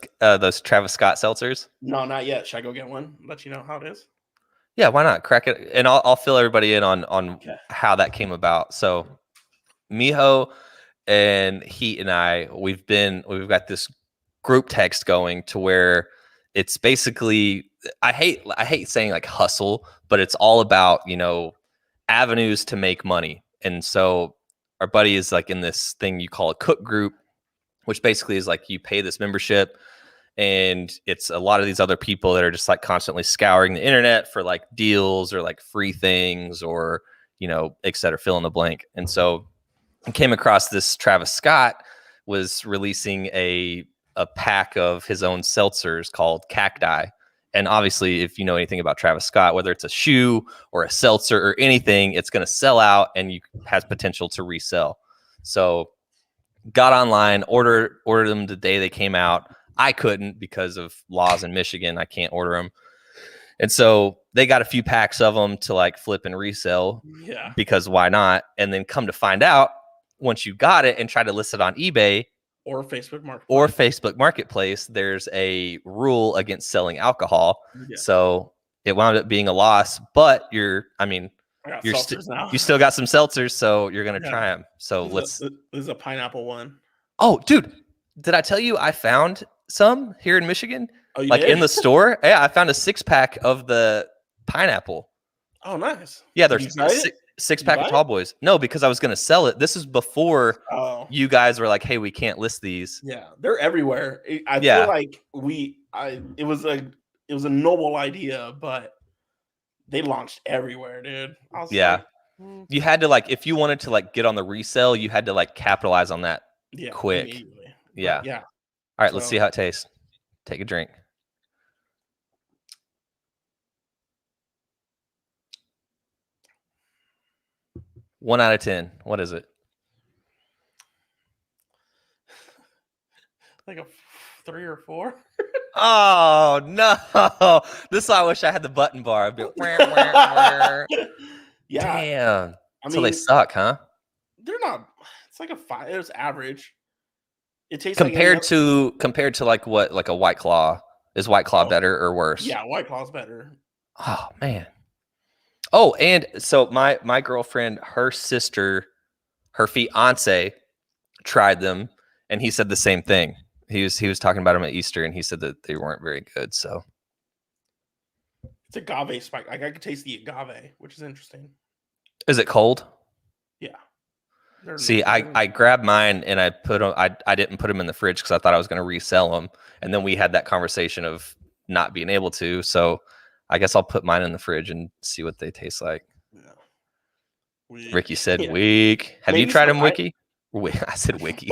Speaker 1: Travis Scott seltzers?
Speaker 2: No, not yet. Should I go get one? Let you know how it is.
Speaker 1: Yeah, why not? Crack it, and I'll fill everybody in on
Speaker 2: Okay.
Speaker 1: how that came about. So, Miho and Heat and I, we've got this group text going to where it's basically I hate saying like hustle, but it's all about, avenues to make money. And so our buddy is like in this thing you call a cook group, which basically is like you pay this membership, and it's a lot of these other people that are just like constantly scouring the internet for like deals or like free things or, et cetera, fill in the blank. And so I came across this. Travis Scott was releasing a pack of his own seltzers called Cacti. And obviously, if you know anything about Travis Scott, whether it's a shoe or a seltzer or anything, it's going to sell out and has potential to resell. So got online, ordered them the day they came out. I couldn't because of laws in Michigan. I can't order them. And so they got a few packs of them to like flip and resell.
Speaker 2: Yeah.
Speaker 1: Because why not? And then come to find out, once you got it and try to list it on eBay
Speaker 2: or Facebook
Speaker 1: Marketplace, there's a rule against selling alcohol.
Speaker 2: Yeah.
Speaker 1: So it wound up being a loss, but you still got some seltzers, so you're going to try them. So
Speaker 2: this is a pineapple one.
Speaker 1: Oh, dude, did I tell you I found some here in Michigan?
Speaker 2: Oh, you
Speaker 1: like
Speaker 2: did?
Speaker 1: In the store? Yeah, I found a 6-pack of the pineapple.
Speaker 2: Oh, nice.
Speaker 1: Yeah, there's 6-pack of Tall Boys. No, because I was going to sell it. This is before you guys were like, "Hey, we can't list these."
Speaker 2: Yeah, they're everywhere. I feel like it was a noble idea, but they launched everywhere, dude.
Speaker 1: You had to like, if you wanted to like get on the resale, you had to like capitalize on that quick. Yeah.
Speaker 2: Yeah.
Speaker 1: All right, let's see how it tastes. Take a drink. One out of 10. What is it?
Speaker 2: Like a 3 or 4.
Speaker 1: Oh no! This I wish I had the button bar. I'd be
Speaker 2: yeah.
Speaker 1: Damn. So they suck, huh?
Speaker 2: They're not. It's like a 5. It's average. It tastes
Speaker 1: compared to like what, like a White Claw. Is White Claw better or worse?
Speaker 2: Yeah, White Claw's better.
Speaker 1: Oh man. Oh, and so my girlfriend, her sister, her fiance tried them, and he said the same thing. He was talking about them at Easter, and he said that they weren't very good. So
Speaker 2: it's agave spike. Like I could taste the agave, which is interesting.
Speaker 1: Is it cold?
Speaker 2: Yeah.
Speaker 1: See, I grabbed mine and I put them. I didn't put them in the fridge because I thought I was going to resell them, and then we had that conversation of not being able to. So I guess I'll put mine in the fridge and see what they taste like. Yeah. Ricky said weak. Have you tried them, Wiki? I said Wiki.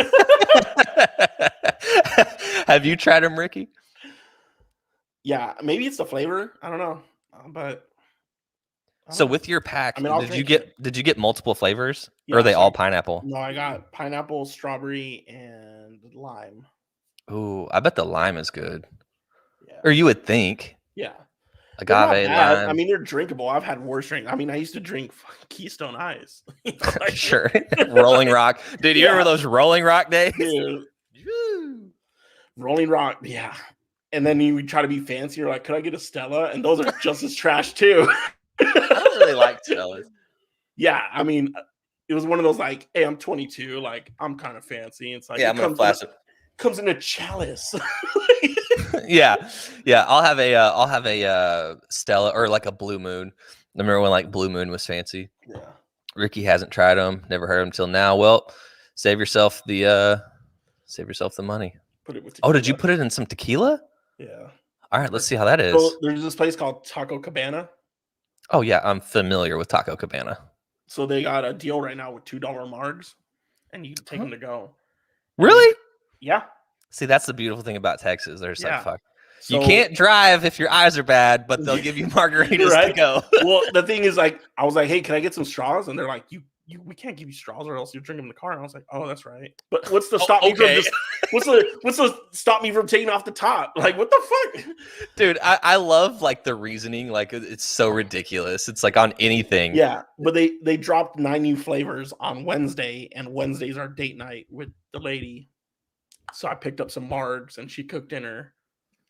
Speaker 1: Have you tried them, Ricky?
Speaker 2: Yeah, maybe it's the flavor. I don't know, but.
Speaker 1: So with your pack, did you get multiple flavors, or are they all pineapple?
Speaker 2: No, I got pineapple, strawberry, and lime.
Speaker 1: Ooh, I bet the lime is good. Yeah. Or you would think.
Speaker 2: Yeah.
Speaker 1: Agave, lime.
Speaker 2: I mean, they're drinkable. I've had worse drinks. I mean, I used to drink Keystone Ice.
Speaker 1: Sure. Rolling Rock. Dude, you remember those Rolling Rock days?
Speaker 2: Dude. Rolling Rock, yeah. And then you try to be fancy. You're like, could I get a Stella? And those are just as trash, too.
Speaker 1: I don't really like Stellas.
Speaker 2: Yeah, I mean, it was one of those like, hey, I'm 22, like I'm kind of fancy. It's like,
Speaker 1: yeah, I'm gonna flash it.
Speaker 2: Comes in a chalice.
Speaker 1: yeah. I'll have a Stella or like a Blue Moon. Remember when like Blue Moon was fancy?
Speaker 2: Yeah.
Speaker 1: Ricky hasn't tried them. Never heard them till now. Well, save yourself the money.
Speaker 2: Put it with
Speaker 1: tequila. Oh, did you put it in some tequila?
Speaker 2: Yeah.
Speaker 1: All right, let's see how that is.
Speaker 2: So there's this place called Taco Cabana.
Speaker 1: Oh yeah, I'm familiar with Taco Cabana.
Speaker 2: So they got a deal right now with $2 margs, and you can take them to go.
Speaker 1: Really?
Speaker 2: Yeah.
Speaker 1: See, that's the beautiful thing about Texas. They're just like, fuck. So, you can't drive if your eyes are bad, but they'll give you margaritas to go.
Speaker 2: Well, the thing is, like, I was like, hey, can I get some straws? And they're like, we can't give you straws or else you drink them in the car. And I was like, oh, that's right. But what's to stop me from just what's the stop me from taking off the top? Like, what the fuck?
Speaker 1: Dude, I love like the reasoning. Like it's so ridiculous. It's like on anything.
Speaker 2: Yeah, but they dropped 9 new flavors on Wednesday, and Wednesday's our date night with the lady. So I picked up some margs, and she cooked dinner.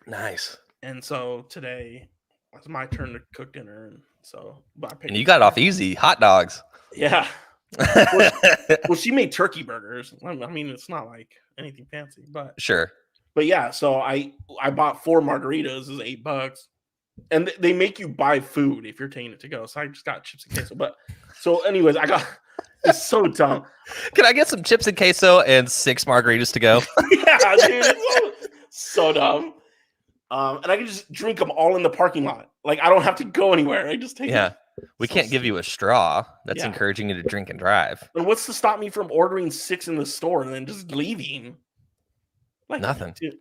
Speaker 1: Nice.
Speaker 2: And so today was my turn to cook dinner, and so
Speaker 1: and you got off easy. Hot dogs.
Speaker 2: Yeah. Well, she made turkey burgers. I mean, it's not like anything fancy, but
Speaker 1: sure.
Speaker 2: But yeah, so I bought 4 margaritas. It was $8, and they make you buy food if you're taking it to go. So I just got chips and queso. But so, anyways, it's so dumb.
Speaker 1: Can I get some chips and queso and 6 margaritas to go?
Speaker 2: Yeah, dude, it's so dumb. And I can just drink them all in the parking lot. Like I don't have to go anywhere. I just take it.
Speaker 1: Yeah. We can't give you a straw. That's encouraging you to drink and drive.
Speaker 2: And what's to stop me from ordering 6 in the store and then just leaving? Like
Speaker 1: nothing.
Speaker 2: Dude,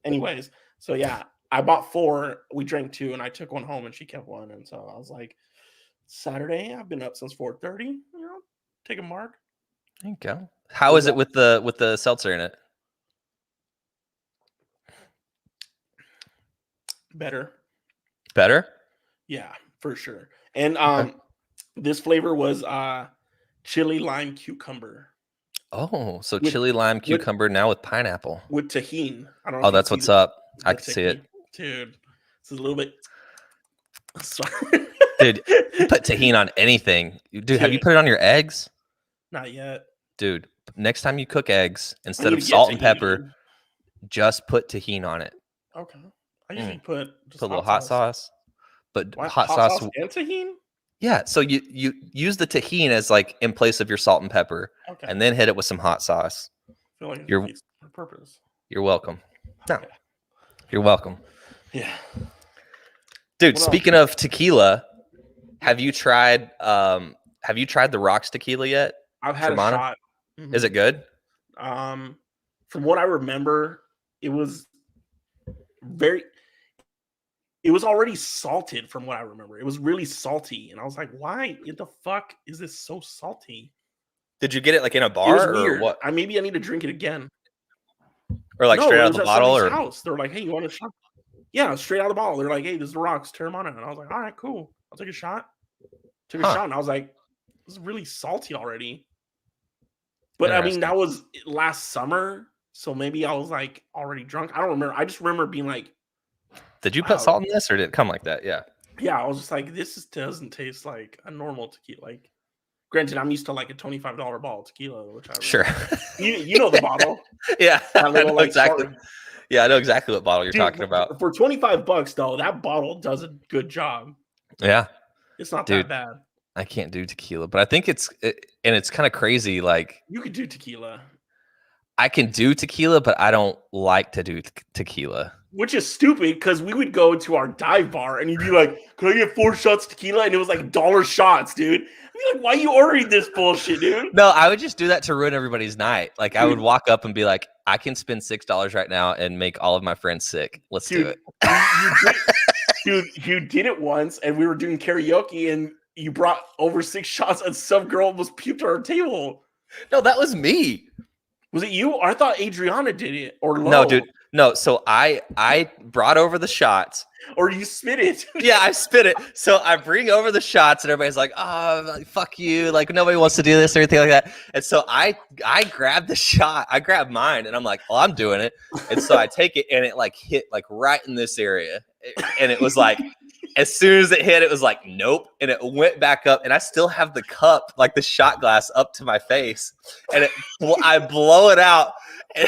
Speaker 2: anyways, so yeah, I bought 4. We drank 2, and I took 1 home, and she kept 1. And so I was like, Saturday, I've been up since 4:30. You know, take a mark.
Speaker 1: There you go. How is it with the seltzer in it?
Speaker 2: Better.
Speaker 1: Better?
Speaker 2: Yeah, for sure. And this flavor was chili lime cucumber.
Speaker 1: Oh, so chili lime cucumber now with pineapple.
Speaker 2: With tahini. I don't know.
Speaker 1: Oh, that's what's up. I can see it.
Speaker 2: Dude, it's a little bit. Sorry.
Speaker 1: Dude, you put tahini on anything. Dude, have you put it on your eggs?
Speaker 2: Not yet.
Speaker 1: Dude, next time you cook eggs, instead of salt and pepper, just put tahini on it.
Speaker 2: Okay. I usually put
Speaker 1: a little hot sauce. But hot
Speaker 2: sauce and tahini?
Speaker 1: Yeah, so you use the tahini as like in place of your salt and pepper, and then hit it with some hot sauce.
Speaker 2: I feel like
Speaker 1: you're
Speaker 2: for purpose.
Speaker 1: You're welcome. No, you're welcome.
Speaker 2: Yeah,
Speaker 1: dude. Speaking of tequila, have you tried the Rocks tequila yet?
Speaker 2: I've had a shot.
Speaker 1: Mm-hmm. Is it good?
Speaker 2: From what I remember, it was already salted from what I remember. It was really salty. And I was like, why in the fuck is this so salty?
Speaker 1: Did you get it like in a bar or what?
Speaker 2: Maybe I need to drink it again.
Speaker 1: Or like straight out of the bottle or
Speaker 2: house. They're like, hey, you want a shot? Yeah, straight out of the bottle. They're like, hey, this is the Rocks. Turn them on it. And I was like, all right, cool. I'll take a shot. Took a shot and I was like, this is really salty already. But I mean, that was last summer. So maybe I was like already drunk. I don't remember. I just remember being like,
Speaker 1: did you put salt in this or did it come like that? Yeah.
Speaker 2: Yeah, I was just like, this doesn't taste like a normal tequila. Like, granted, I'm used to like a $25 bottle of tequila, which I
Speaker 1: sure.
Speaker 2: You know the bottle.
Speaker 1: Yeah, I know exactly. Yeah, I know exactly what bottle you're talking about.
Speaker 2: For $25 though, that bottle does a good job.
Speaker 1: Yeah,
Speaker 2: it's not that bad.
Speaker 1: I can't do tequila, but I think it's kind of crazy. Like
Speaker 2: you could do tequila.
Speaker 1: I can do tequila, but I don't like to do tequila.
Speaker 2: Which is stupid because we would go to our dive bar and you'd be like, "Can I get 4 shots tequila?" And it was like $1 shots, dude. I'd be like, "Why are you ordering this bullshit, dude?"
Speaker 1: No, I would just do that to ruin everybody's night. Like I would walk up and be like, "I can spend $6 right now and make all of my friends sick. Let's do it."
Speaker 2: You did it once, and we were doing karaoke, and you brought over 6 shots, and some girl almost puked on our table.
Speaker 1: No, that was me.
Speaker 2: Was it you? I thought Adriana did it. Or Lo.
Speaker 1: No, dude. No, so I brought over the shots.
Speaker 2: Or you spit it.
Speaker 1: Yeah, I spit it. So I bring over the shots and everybody's like, oh, fuck you. Like nobody wants to do this or anything like that. And so I grabbed the shot. I grabbed mine and I'm like, well, I'm doing it. And so I take it and it like hit like right in this area. And it was like, as soon as it hit, it was like, nope. And it went back up and I still have the cup, like the shot glass up to my face. And I blow it out. And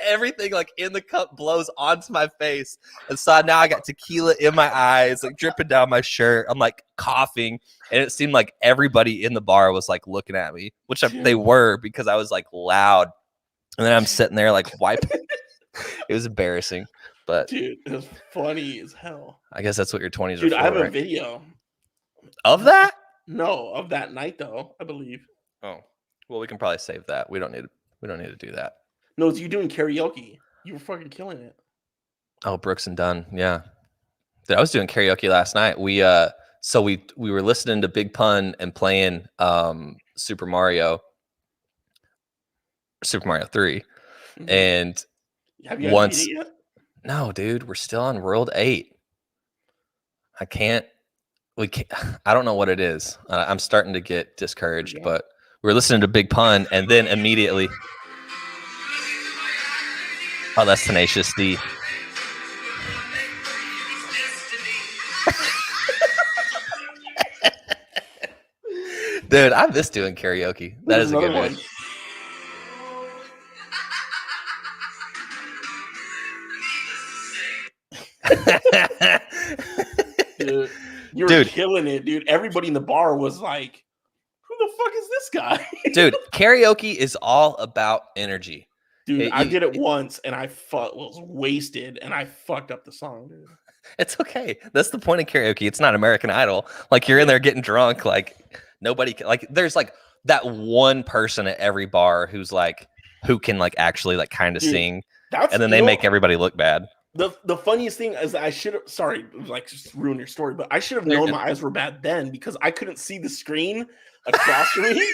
Speaker 1: everything like in the cup blows onto my face. And so now I got tequila in my eyes, like dripping down my shirt. I'm like coughing. And it seemed like everybody in the bar was like looking at me, which they were because I was like loud. And then I'm sitting there like wiping. It was embarrassing. But
Speaker 2: dude, it was funny as hell.
Speaker 1: I guess that's what your 20s are for.
Speaker 2: Dude, I have a video.
Speaker 1: Of that?
Speaker 2: No, of that night though, I believe.
Speaker 1: Oh. Well, we can probably save that. We don't need to do that.
Speaker 2: No, it's you doing karaoke. You were fucking killing it.
Speaker 1: Oh, Brooks and Dunn. Yeah. Dude, I was doing karaoke last night. We were listening to Big Pun and playing Super Mario 3. And
Speaker 2: have you guys beat it yet?
Speaker 1: No, dude, we're still on World 8. I can't. I don't know what it is. I'm starting to get discouraged, but we're listening to Big Pun, and then immediately, oh, that's Tenacious D. Dude, I miss doing karaoke. That is a good one.
Speaker 2: Dude, you were killing it, dude. Everybody in the bar was like, who the fuck is this guy?
Speaker 1: Dude, karaoke is all about energy.
Speaker 2: Dude, I did it once and I was wasted and I fucked up the song, dude.
Speaker 1: It's okay. That's the point of karaoke. It's not American Idol. Like, you're in there getting drunk. Like, nobody can, like, there's like that one person at every bar who's like, who can like actually like kind of sing. And then they make everybody look bad.
Speaker 2: The funniest thing is I should have, sorry, like just ruin your story, but I should have known my eyes were bad then because I couldn't see the screen across from me.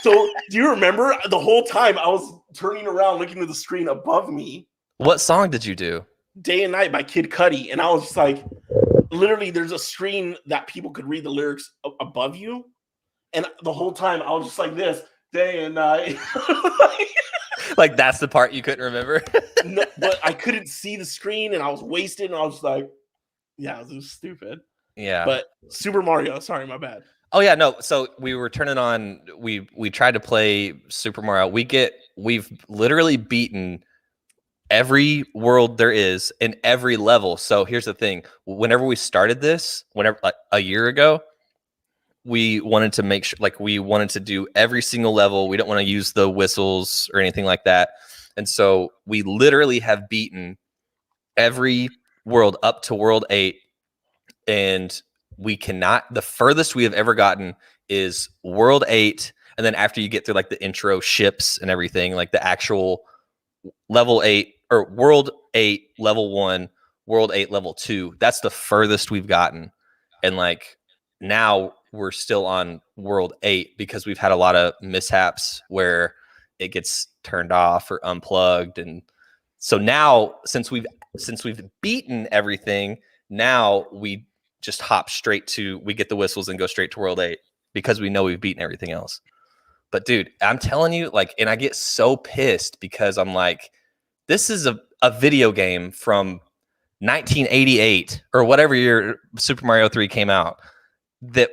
Speaker 2: So do you remember the whole time I was turning around looking at the screen above me?
Speaker 1: What song did you do?
Speaker 2: Day and Night by Kid Cudi. And I was just like, literally there's a screen that people could read the lyrics above you. And the whole time I was just like this, day and night.
Speaker 1: Like, that's the part you couldn't remember?
Speaker 2: No, but I couldn't see the screen and I was wasted and I was like, yeah, this is stupid.
Speaker 1: Yeah.
Speaker 2: But Super Mario, sorry, my bad.
Speaker 1: Oh yeah, no. So we were turning on, we tried to play Super Mario. We've literally beaten every world there is in every level. So here's the thing. Whenever we started this, like a year ago, we wanted to make sure, like, we wanted to do every single level. We don't want to use the whistles or anything like that. And so we literally have beaten every world up to World 8. And we cannot, the furthest we have ever gotten is World 8. And then after you get through like the intro ships and everything, like the actual level 8 or World 8, level 1, World 8, level 2, that's the furthest we've gotten. And like now we're still on World 8 because we've had a lot of mishaps where it gets turned off or unplugged. And so now since we've beaten everything, now we just hop straight to, we get the whistles and go straight to World 8 because we know we've beaten everything else. But dude, I'm telling you, like, and I get so pissed because I'm like, this is a video game from 1988 or whatever year Super Mario 3 came out that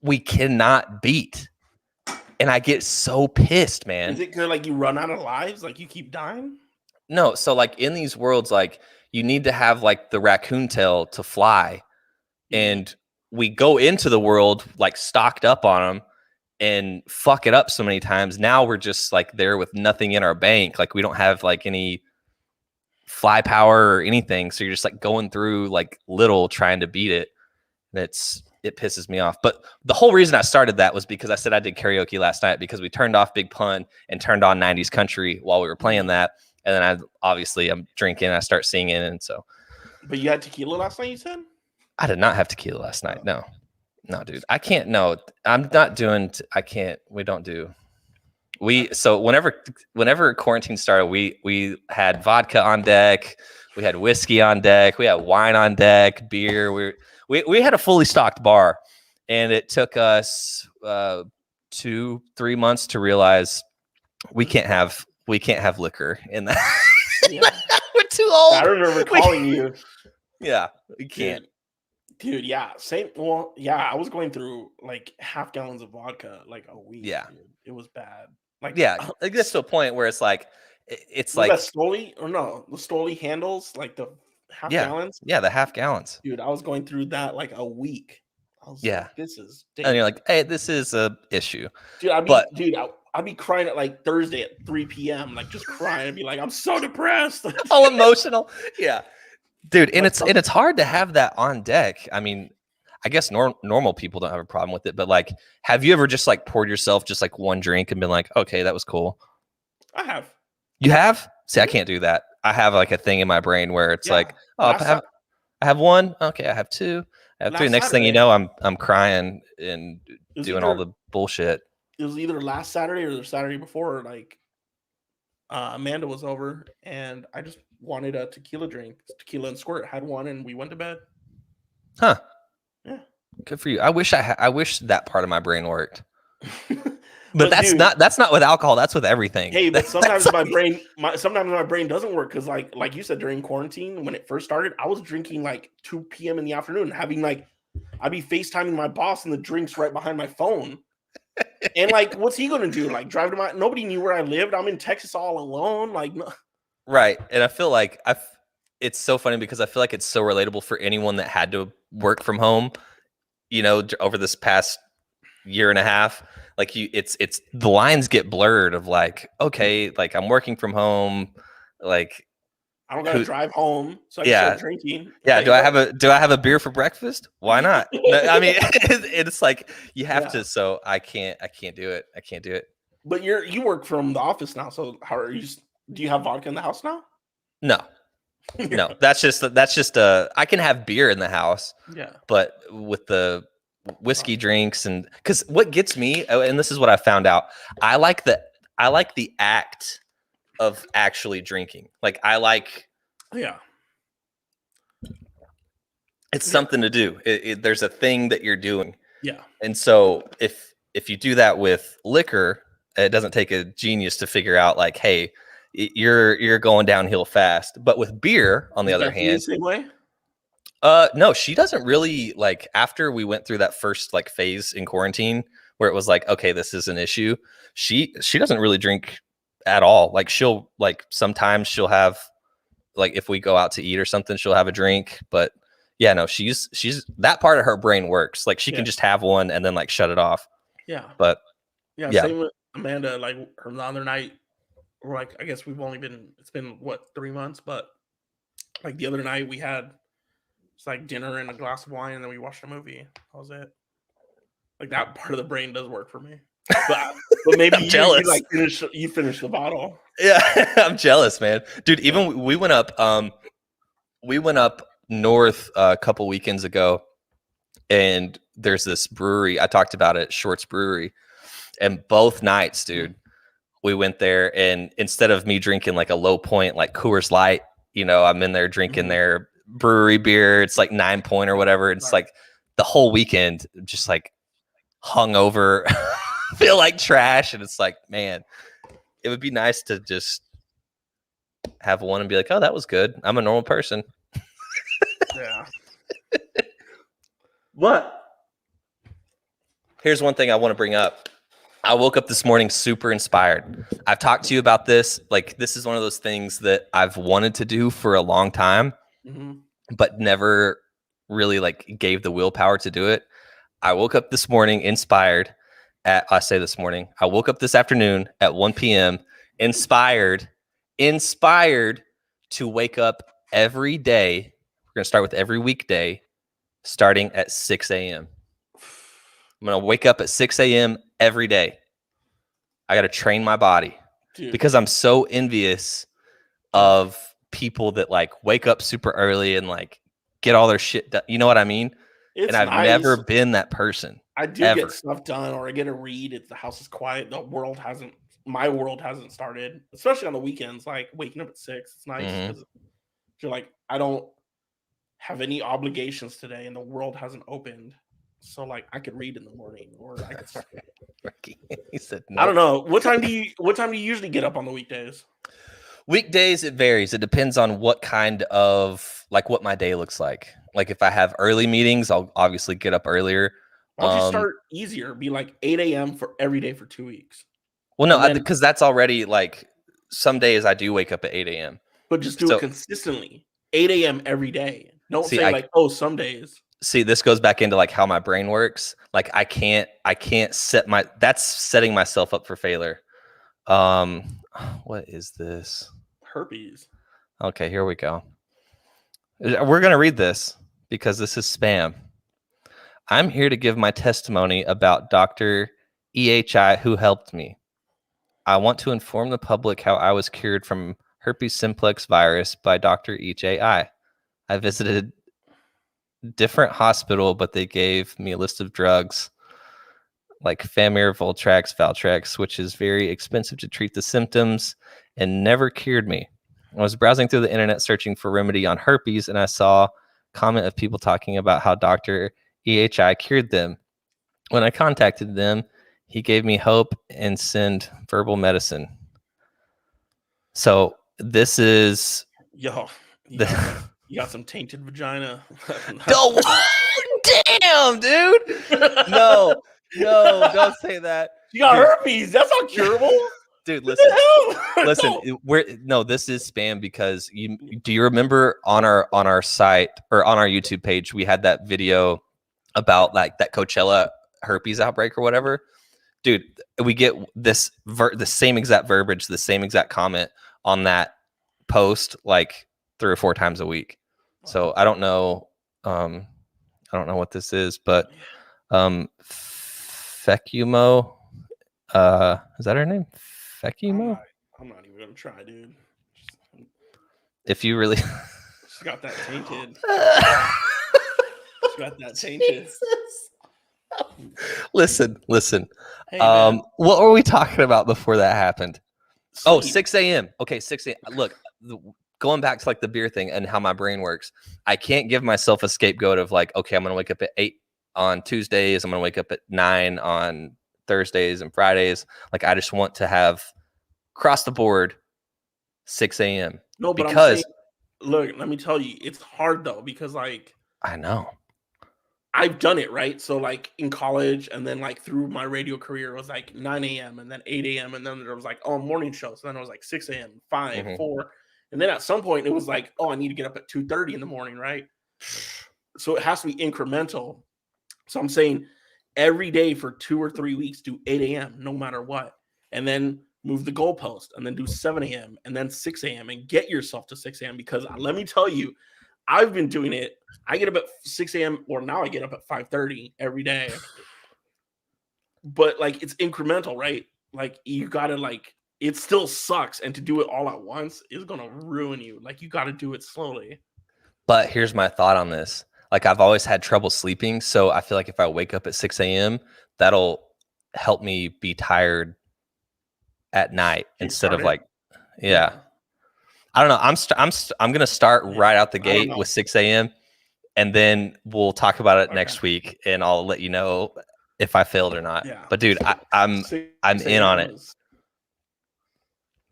Speaker 1: we cannot beat. And I get so pissed, man.
Speaker 2: Is it because like you run out of lives? Like you keep dying?
Speaker 1: No. So like in these worlds, like you need to have like the raccoon tail to fly. And we go into the world like stocked up on them and fuck it up so many times. Now we're just like there with nothing in our bank. Like we don't have like any fly power or anything. So you're just like going through like little trying to beat it. It pisses me off. But the whole reason I started that was because I said I did karaoke last night because we turned off Big Pun and turned on 90s country while we were playing that. And then I'm drinking, I start singing. And so.
Speaker 2: But you had tequila last night, you said?
Speaker 1: I did not have tequila last night. No, dude, I can't. No, I'm not doing. I can't. We don't do. So whenever quarantine started, we had vodka on deck, we had whiskey on deck, we had wine on deck, beer. We had a fully stocked bar, and it took us 2-3 months to realize we can't have liquor in that.
Speaker 2: Yeah.
Speaker 1: We're too old.
Speaker 2: I remember calling you.
Speaker 1: Yeah, we can't.
Speaker 2: Dude, yeah, same. Well, yeah, I was going through like half gallons of vodka like a week.
Speaker 1: Yeah,
Speaker 2: dude. It was bad. Like,
Speaker 1: yeah, it gets to a point where it's like,
Speaker 2: the Stoli or no, the Stoli handles like the half gallons.
Speaker 1: Yeah, the half gallons.
Speaker 2: Dude, I was going through that like a week. I was like, this is dangerous.
Speaker 1: And you're like, hey, this is a issue.
Speaker 2: Dude, I'd be crying at like Thursday at 3 p.m. like just crying. I'd be like, I'm so depressed.
Speaker 1: All emotional. Yeah. Dude, and it's hard to have that on deck. I mean, I guess normal people don't have a problem with it, but like, have you ever just like poured yourself just like one drink and been like, okay, that was cool?
Speaker 2: I have.
Speaker 1: You have? See, I can't do that. I have like a thing in my brain where it's like, oh, I have one. Okay, I have two. I have three. Next thing you know, I'm crying and doing all the bullshit.
Speaker 2: It was either last Saturday or the Saturday before. Like, Amanda was over, and I just wanted a tequila drink, tequila and squirt. Had one, and we went to bed.
Speaker 1: Huh.
Speaker 2: Yeah.
Speaker 1: Good for you. I wish I wish that part of my brain worked.
Speaker 2: But
Speaker 1: that's
Speaker 2: dude,
Speaker 1: not with alcohol. That's with everything.
Speaker 2: Hey, but sometimes my brain doesn't work because like you said, during quarantine when it first started, I was drinking like 2 p.m. in the afternoon, having like I'd be FaceTiming my boss and the drinks right behind my phone. And like, what's he gonna do? Like drive to my nobody knew where I lived. I'm in Texas all alone. Like no.
Speaker 1: Right. And I feel like it's so funny because I feel like it's so relatable for anyone that had to work from home, over this past year and a half. Like it's the lines get blurred of like, okay, like I'm working from home, like
Speaker 2: I don't gotta drive home, so I can start drinking.
Speaker 1: Yeah. Do I have a beer for breakfast? Why not? No, I mean, it's like you have to. So I can't do it. I can't do it.
Speaker 2: But you work from the office now, so how are you? Do you have vodka in the house now?
Speaker 1: No. No, that's just I can have beer in the house.
Speaker 2: Yeah.
Speaker 1: But with the whiskey drinks and because what gets me, and this is what I found out, I like the act of actually drinking. Like it's something to do. There's a thing that you're doing.
Speaker 2: Yeah.
Speaker 1: And so if you do that with liquor, it doesn't take a genius to figure out like, hey, you're going downhill fast. But with beer, on the other hand,
Speaker 2: the same way?
Speaker 1: No, she doesn't really like. After we went through that first like phase in quarantine where it was like, okay, this is an issue. She doesn't really drink at all. Like sometimes she'll have like if we go out to eat or something, she'll have a drink. But yeah, no, she's that part of her brain works. Like she can just have one and then like shut it off.
Speaker 2: Yeah.
Speaker 1: But
Speaker 2: yeah. Same with Amanda. Like her the other night, or like I guess it's been what 3 months, but like the other night we had it's like dinner and a glass of wine, and then we watched a movie. That was it. Like that part of the brain does work for me. But maybe
Speaker 1: I'm jealous.
Speaker 2: You finish the bottle.
Speaker 1: Yeah, I'm jealous, man. Dude, even we went up north a couple weekends ago, and there's this brewery. I talked about it, Shorts Brewery. And both nights, dude, we went there, and instead of me drinking like a low point like Coors Light, I'm in there drinking their brewery beer. It's like 9 point or whatever. It's like the whole weekend just like hungover, feel like trash. And it's like, man, it would be nice to just have one and be like, oh, that was good. I'm a normal person.
Speaker 2: Yeah. What?
Speaker 1: Here's one thing I want to bring up. I woke up this morning super inspired. I've talked to you about this. Like, this is one of those things that I've wanted to do for a long time, but never really like gave the willpower to do it. I woke up this morning inspired I woke up this afternoon at 1 p.m. inspired to wake up every day. We're going to start with every weekday starting at 6 a.m. I'm going to wake up at 6 a.m. every day. I got to train my body because I'm so envious of people that like wake up super early and like get all their shit done. You know what I mean? And I've never been that person.
Speaker 2: I do get stuff done, or I get to read if the house is quiet. My world hasn't started, especially on the weekends. Like waking up at 6, it's nice because you're like, I don't have any obligations today, and the world hasn't opened. So like I could read in the morning, or I could start.
Speaker 1: He said, no.
Speaker 2: I don't know. What time do you usually get up on the weekdays?
Speaker 1: Weekdays, it varies. It depends on what kind of like what my day looks like. Like if I have early meetings, I'll obviously get up earlier.
Speaker 2: Why don't you start easier? Be like 8 a.m. for every day for 2 weeks.
Speaker 1: Well, no, because that's already like some days I do wake up at 8 a.m.
Speaker 2: But just do it consistently. 8 a.m. every day. Don't say some days.
Speaker 1: See, this goes back into like how my brain works. Like I can't that's setting myself up for failure. What is this?
Speaker 2: Herpes.
Speaker 1: Okay, here we go. We're going to read this because this is spam. I'm here to give my testimony about Dr. EHI who helped me. I want to inform the public how I was cured from herpes simplex virus by Dr. EHI. I visited a different hospital, but they gave me a list of drugs. like Famir, Voltrex, Valtrex, which is very expensive to treat the symptoms and never cured me. I was browsing through the internet searching for remedy on herpes, and I saw a comment of people talking about how Dr. EHI cured them. When I contacted them, he gave me hope and sent verbal medicine. So this is
Speaker 2: Yo, you got some tainted vagina.
Speaker 1: Oh, damn, dude. No, don't say that.
Speaker 2: You got herpes. That's not curable.
Speaker 1: Dude, listen. This is spam because do you remember on our site or on our YouTube page we had that video about like that Coachella herpes outbreak or whatever? Dude, we get the same exact verbiage, the same exact comment on that post like 3 or 4 times a week. So I don't know what this is, but Fecumo, is that her name? Fecumo?
Speaker 2: I'm not even gonna try, dude.
Speaker 1: If you really
Speaker 2: She's got that tainted. She's got that tainted.
Speaker 1: Listen.
Speaker 2: Hey,
Speaker 1: what were we talking about before that happened?
Speaker 2: sleep.
Speaker 1: Oh, 6 a.m. Okay, 6 a.m. Look, going back to like the beer thing and how my brain works, I can't give myself a scapegoat of like, okay, I'm going to wake up at 8 on Tuesdays. I'm going to wake up at 9 on Thursdays and Fridays. Like, I just want to have across the board 6 a.m.
Speaker 2: No, but
Speaker 1: because
Speaker 2: I'm saying, look, let me tell you, it's hard though, because like
Speaker 1: I know.
Speaker 2: I've done it, right? So like in college and then like through my radio career, it was like 9 a.m. and then 8 a.m. And then there was like, oh, morning show. So then it was like 6 a.m., 5, 4. And then at some point it was like, oh, I need to get up at 2:30 in the morning, right? So it has to be incremental. So I'm saying every day for 2 or 3 weeks, do 8 a.m. no matter what. And then move the goalpost and then do 7 a.m. and then 6 a.m. and get yourself to 6 a.m. Because let me tell you, I've been doing it. I get up at 6 a.m. or now I get up at 5:30 every day. But like it's incremental, right? Like you gotta like it still sucks, and to do it all at once is gonna ruin you. Like you gotta do it slowly.
Speaker 1: But here's my thought on this. Like I've always had trouble sleeping, so I feel like if I wake up at 6 a.m., that'll help me be tired at night instead of like, yeah. I don't know. I'm gonna start right out the gate with 6 a.m. and then we'll talk about it next week, and I'll let you know if I failed or not.
Speaker 2: Yeah.
Speaker 1: But dude, I'm in on it.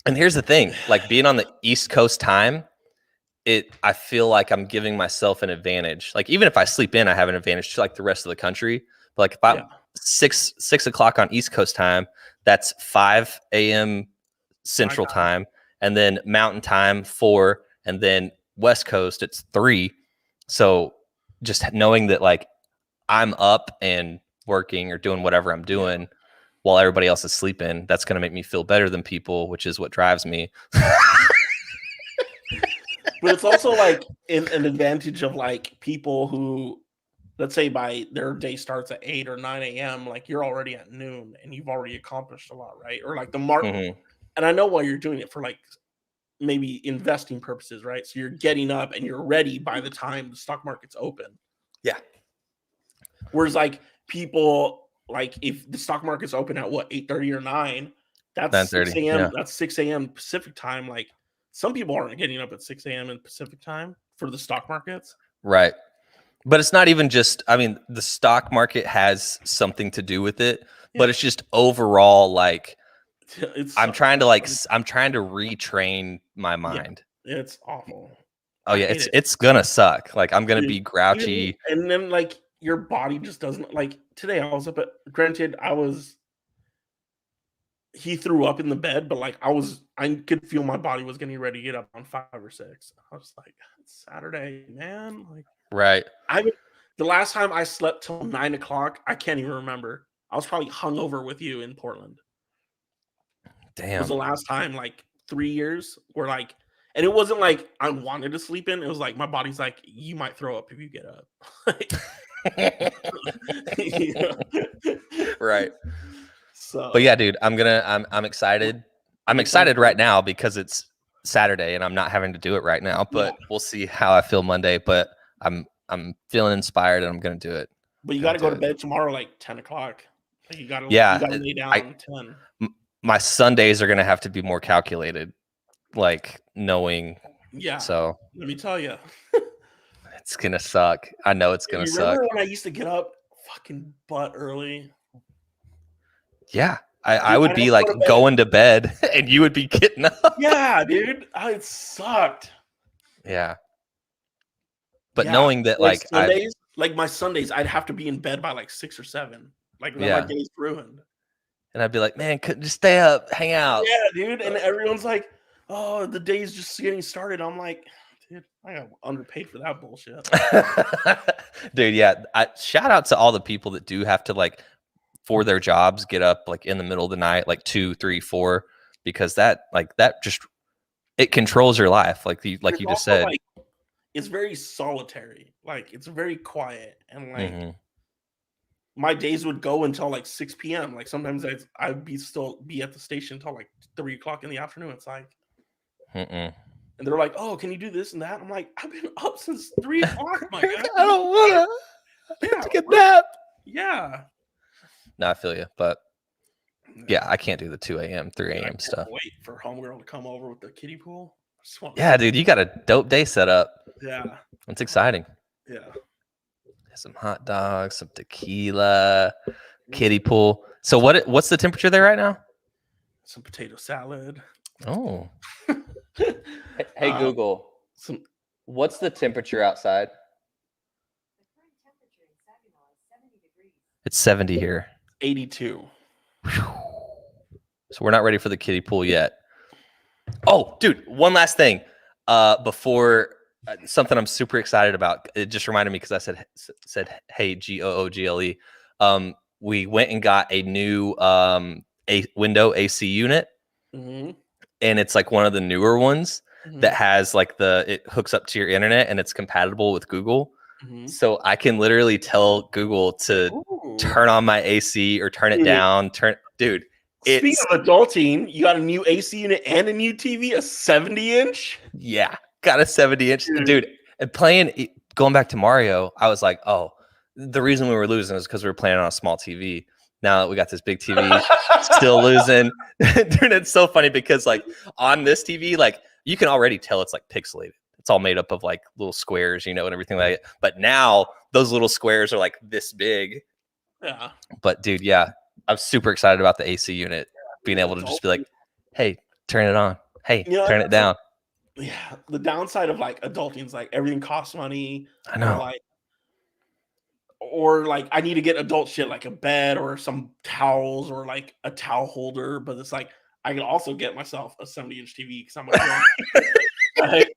Speaker 1: And here's the thing: like being on the East Coast time, I feel like I'm giving myself an advantage. Like even if I sleep in, I have an advantage to like the rest of the country. But like if I'm 6 o'clock on East Coast time, that's 5 a.m. Central time. And then Mountain Time 4, and then West Coast it's 3. So just knowing that like I'm up and working or doing whatever I'm doing while everybody else is sleeping, that's going to make me feel better than people, which is what drives me.
Speaker 2: But it's also like an advantage of like people who, let's say by their day starts at 8 or 9 a.m., like you're already at noon and you've already accomplished a lot, right? Or like the market. And I know why you're doing it for like maybe investing purposes, right? So you're getting up and you're ready by the time the stock market's open.
Speaker 1: Yeah.
Speaker 2: Whereas like people, like if the stock market's open at what, 8:30 or 9, that's 6 a.m.
Speaker 1: Yeah.
Speaker 2: That's 6 a.m. Pacific time. Like some people aren't getting up at 6 a.m. in Pacific time for the stock markets.
Speaker 1: Right. But it's not even just, I mean, the stock market has something to do with it, but it's just overall like I'm trying to retrain my mind.
Speaker 2: Yeah, it's awful.
Speaker 1: Oh yeah, it's gonna suck. Like I'm gonna be grouchy.
Speaker 2: And then like your body just doesn't like today I was up at granted he threw up in the bed, but like I could feel my body was getting ready to get up on 5 or 6. I was like, it's Saturday, man. Like
Speaker 1: right.
Speaker 2: The last time I slept till 9 o'clock, I can't even remember. I was probably hungover with you in Portland.
Speaker 1: Damn.
Speaker 2: It was the last time, like 3 years, where like, and it wasn't like I wanted to sleep in. It was like my body's like, you might throw up if you get up.
Speaker 1: Right.
Speaker 2: So,
Speaker 1: but yeah, dude, I'm excited. I'm excited right now because it's Saturday and I'm not having to do it right now. But we'll see how I feel Monday. But I'm feeling inspired and I'm gonna do it.
Speaker 2: But you got to go to bed tomorrow like 10 o'clock. Like you gotta
Speaker 1: Yeah,
Speaker 2: lay down 10.
Speaker 1: My Sundays are gonna have to be more calculated, like knowing.
Speaker 2: Yeah.
Speaker 1: So
Speaker 2: let me tell you,
Speaker 1: it's gonna suck. I know it's gonna suck.
Speaker 2: Remember when I used to get up fucking butt early?
Speaker 1: Yeah, I would be like going to bed, and you would be getting up.
Speaker 2: Yeah, dude, it sucked.
Speaker 1: Yeah, but knowing that, like
Speaker 2: Sundays, like my Sundays, I'd have to be in bed by like 6 or 7. Like my day's ruined.
Speaker 1: And I'd be like, man, couldn't just stay up, hang out.
Speaker 2: Yeah, dude. And everyone's like, oh, the day's just getting started. I'm like, dude, I got underpaid for that bullshit.
Speaker 1: Dude, yeah. Shout out to all the people that do have to, like, for their jobs, get up like in the middle of the night, like 2, 3, 4, because that just, it controls your life. Like you just said.
Speaker 2: Like, it's very solitary. Like it's very quiet. And like my days would go until like 6 p.m. Like sometimes I'd still be at the station until like 3 o'clock in the afternoon. It's like, and they're like, "Oh, can you do this and that?" I'm like, "I've been up since 3 o'clock, my guy.
Speaker 1: I don't wanna. I have to get nap."
Speaker 2: Yeah.
Speaker 1: No, I feel you, but yeah, I can't do the 2 a.m., 3 a.m. stuff.
Speaker 2: Wait for homegirl to come over with the kiddie pool.
Speaker 1: Yeah, dude, you got a dope day set up.
Speaker 2: Yeah,
Speaker 1: it's exciting.
Speaker 2: Yeah.
Speaker 1: Some hot dogs, some tequila, kiddie pool. So what's the temperature there right now?
Speaker 2: Some potato salad.
Speaker 1: Oh. Hey Google. What's the temperature outside? It's 70 here.
Speaker 2: 82.
Speaker 1: So we're not ready for the kiddie pool yet. Oh, dude, one last thing. Before something I'm super excited about. It just reminded me because I said hey, GOOGLE. We went and got a new a window AC unit, and it's like one of the newer ones that has like it hooks up to your internet and it's compatible with Google. So I can literally tell Google to turn on my AC or turn it down. Dude.
Speaker 2: Speaking of adulting, you got a new AC unit and a new TV, a 70-inch?
Speaker 1: Yeah, got a 70-inch. Dude, and going back to Mario, I was like, oh, the reason we were losing is because we were playing on a small TV. Now that we got this big TV, still losing. Dude, it's so funny because like on this TV, like you can already tell it's like pixelated. It's all made up of like little squares, and everything like that. But now those little squares are like this big.
Speaker 2: Yeah.
Speaker 1: But dude, yeah. I'm super excited about the AC unit being able to just be like, hey, turn it on. Hey, turn it down.
Speaker 2: Yeah. The downside of like adulting is like everything costs money.
Speaker 1: I know.
Speaker 2: Or like I need to get adult shit like a bed or some towels or like a towel holder. But it's like I can also get myself a 70-inch TV because I'm like,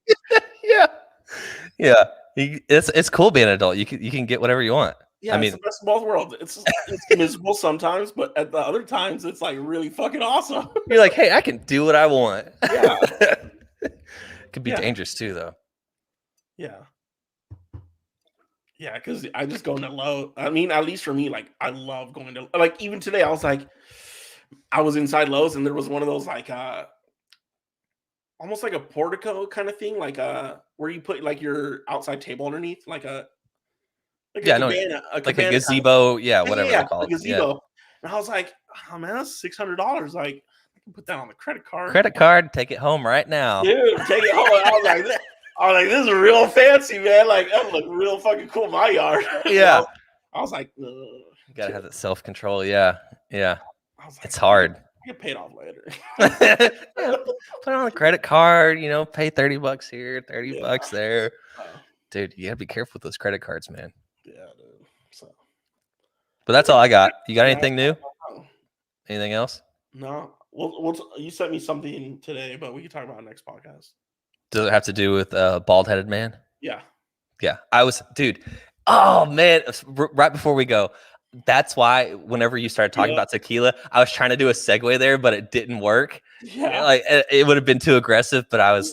Speaker 1: yeah. It's cool being an adult. You can get whatever you want.
Speaker 2: Yeah, I mean, it's the best of both worlds. It's miserable sometimes, but at the other times, it's like really fucking awesome.
Speaker 1: You're like, hey, I can do what I want.
Speaker 2: Yeah.
Speaker 1: It could be dangerous too, though.
Speaker 2: Yeah. Yeah, because I just go into Lowe's. I mean, at least for me, like I love going to like even today. I was inside Lowe's and there was one of those like almost like a portico kind of thing, like where you put like your outside table underneath, like a cabana,
Speaker 1: like a gazebo, whatever they call it.
Speaker 2: Gazebo. Yeah. And I was like, oh man, that's $600. Like, I can put that on the credit card.
Speaker 1: Take it home right now.
Speaker 2: Dude, take it home. I was like, this is real fancy, man. Like, that would look real fucking cool in my yard.
Speaker 1: Yeah.
Speaker 2: I was like,
Speaker 1: you gotta have that self-control. Yeah. Yeah.
Speaker 2: I was like,
Speaker 1: it's hard.
Speaker 2: I get paid off later.
Speaker 1: Put it on a credit card, pay $30 here, $30 there. Dude, you gotta be careful with those credit cards, man.
Speaker 2: Yeah, dude.
Speaker 1: But that's all I got. You got anything new? Anything else?
Speaker 2: No. Well, you sent me something today, but we can talk about it next podcast.
Speaker 1: Does it have to do with bald-headed man?
Speaker 2: Yeah.
Speaker 1: Yeah. Dude. Oh man. Right before we go, that's why whenever you started talking about tequila, I was trying to do a segue there, but it didn't work.
Speaker 2: Yeah.
Speaker 1: Like it would have been too aggressive, but I was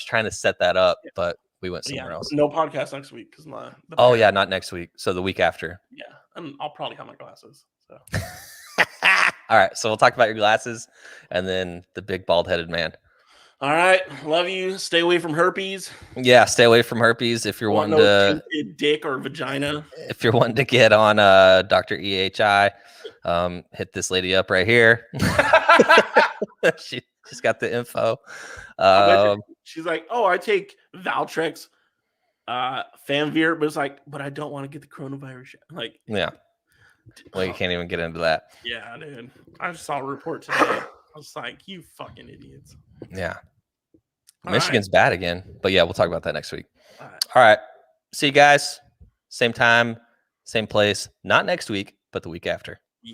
Speaker 1: trying to set that up, but we went somewhere else.
Speaker 2: No podcast next week because
Speaker 1: not next week. So the week after.
Speaker 2: Yeah, and I'll probably have my glasses. So.
Speaker 1: All right, so we'll talk about your glasses and then the big bald-headed man.
Speaker 2: All right, love you. Stay away from herpes.
Speaker 1: Yeah, stay away from herpes if you're wanting to
Speaker 2: dick or vagina.
Speaker 1: If you're wanting to get on Dr. EHI, Hit this lady up right here. She's got the info.
Speaker 2: She's like, oh, I take Valtrex, Famvir, but it's like, but I don't want to get the coronavirus shot. Like,
Speaker 1: yeah. Well, you can't even get into that.
Speaker 2: Yeah, dude. I just saw a report today. I was like, you fucking idiots.
Speaker 1: Yeah.
Speaker 2: All
Speaker 1: Michigan's bad again. But yeah, we'll talk about that next week.
Speaker 2: All right.
Speaker 1: All right. See you guys. Same time, same place. Not next week, but the week after.